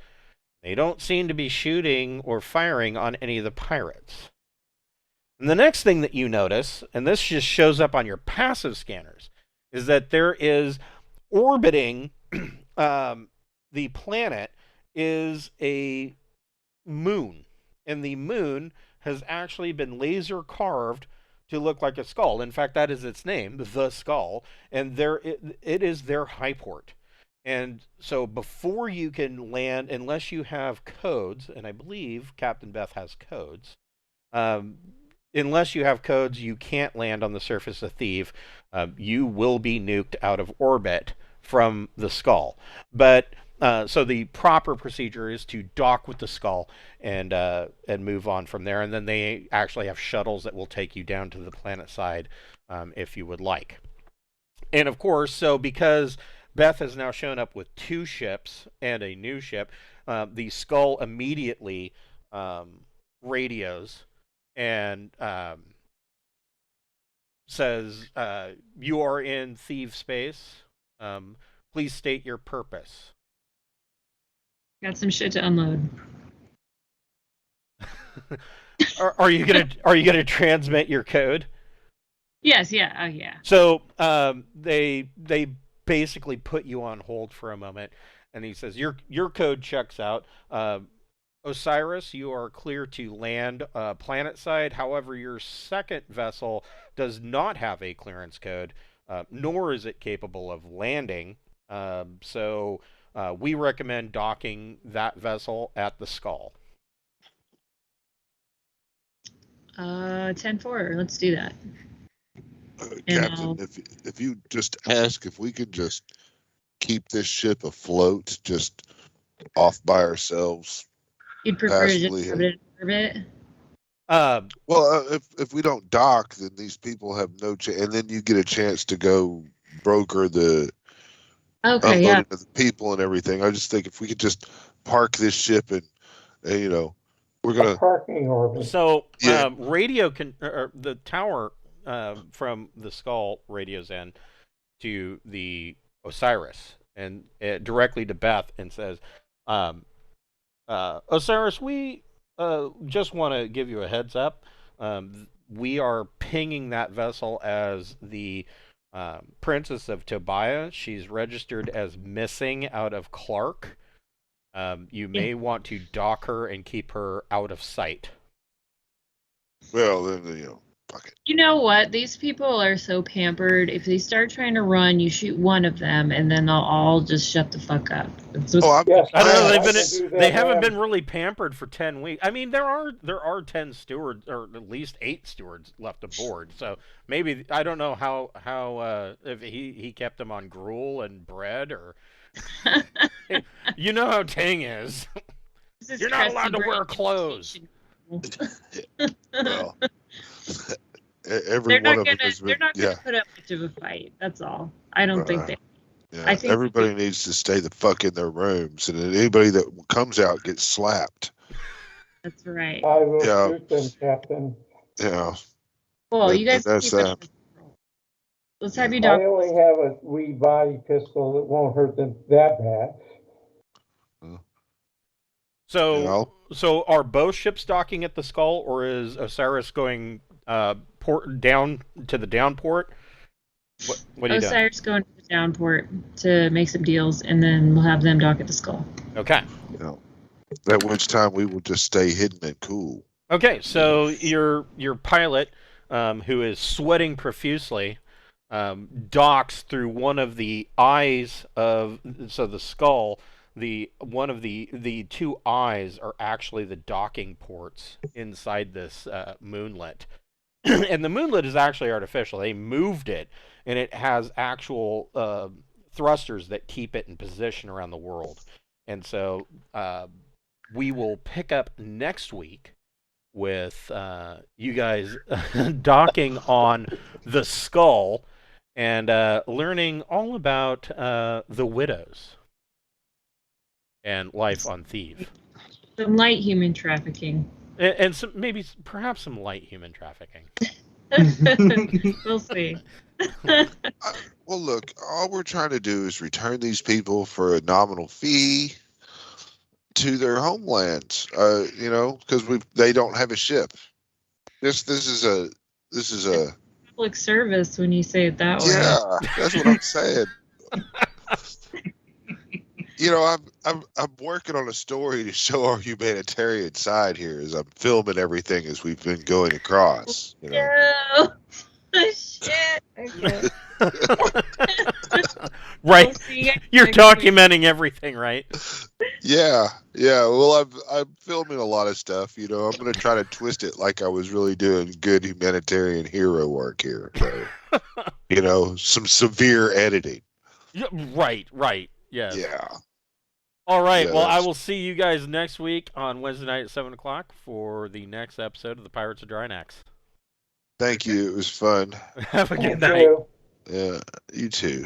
They don't seem to be shooting or firing on any of the pirates. And the next thing that you notice, and this just shows up on your passive scanners, is that there is orbiting the planet is a moon. And the moon has actually been laser carved to look like a skull. In fact, that is its name, the Skull. And it is their high port. And so before you can land, unless you have codes, and I believe Captain Beth has codes, um, unless you have codes, you can't land on the surface of Theve. You will be nuked out of orbit from the skull. But so the proper procedure is to dock with the skull and move on from there. And then they actually have shuttles that will take you down to the planet side if you would like. And of course, so because Beth has now shown up with 2 ships and a new ship, the skull immediately radios and says, "You are in Thieves space. Please state your purpose." Got some shit to unload. Are you gonna transmit your code? Yes, yeah, oh yeah. So they basically put you on hold for a moment, and he says your code checks out. Osiris, you are clear to land planet side. However, your second vessel does not have a clearance code, nor is it capable of landing. So we recommend docking that vessel at the skull. 10-4, let's do that. Captain, if you just ask if we could just keep this ship afloat, just off by ourselves. You'd prefer to just Passively, orbit it in orbit? Well, if we don't dock, then these people have no chance, and then you get a chance to go broker the Okay, yeah. unloading of the people and everything. I just think if we could just park this ship and you know, we're A gonna. parking orbit. So Yeah. radio or the tower from the skull radios in to the Osiris and directly to Beth and says, Osiris, we just want to give you a heads up. We are pinging that vessel as the Princess of Tobia. She's registered as missing out of Clark. You may want to dock her and keep her out of sight. Well, then fuck it. You know what? These people are so pampered. If they start trying to run, you shoot one of them, and then they'll all just shut the fuck up. Yes, I don't know. I can do that, They haven't ma'am. been really pampered for 10 weeks. I mean, there are 10 stewards, or at least 8 stewards left aboard. So maybe I don't know how if he kept them on gruel and bread, or you know how Tang is. You're not allowed to wear clothes. Well, every They're one not of them gonna. has They're been. not gonna put up much of a fight. That's all. I don't think they. Yeah, I think everybody needs to stay the fuck in their rooms, and then anybody that comes out gets slapped. That's right. I will Yeah. shoot them, Captain. Yeah. Well, That- you guys that's keep it that. under control. Let's have you I dock. only have a wee body pistol that won't hurt them that bad. So Yeah, so are both ships docking at the skull, or is Osiris going port down to the down port? What do you do? Osiris going to the downport to make some deals, and then we'll have them dock at the skull. Okay. At which time we will just stay hidden and cool. Okay, so your pilot, who is sweating profusely, docks through one of the eyes of the skull. One of the 2 eyes are actually the docking ports inside this moonlet, and the moonlet is actually artificial. They moved it, and it has actual thrusters that keep it in position around the world. And so we will pick up next week with you guys docking on the skull and learning all about the widows and life on Theve. Some light human trafficking. And perhaps some light human trafficking. We'll see. Well, look, all we're trying to do is return these people for a nominal fee to their homelands. Because they don't have a ship. This is a Public service when you say it that way. yeah. That's what I'm saying. I'm working on a story to show our humanitarian side here as I'm filming everything as we've been going across. No. Shit. Okay. Right. We'll see you guys You're next week. documenting everything, right? Yeah, yeah. Well, I'm filming a lot of stuff. You know, I'm gonna try to twist it like I was really doing good humanitarian hero work here. So, you know, some severe editing. Yeah, right, right. Yes. Yeah, All right. yeah. Well, I That's. will see you guys next week on Wednesday night at 7 o'clock for the next episode of the Pirates of Drinax. Thank you. It was fun. Have a good Thank night. you. Yeah, you too.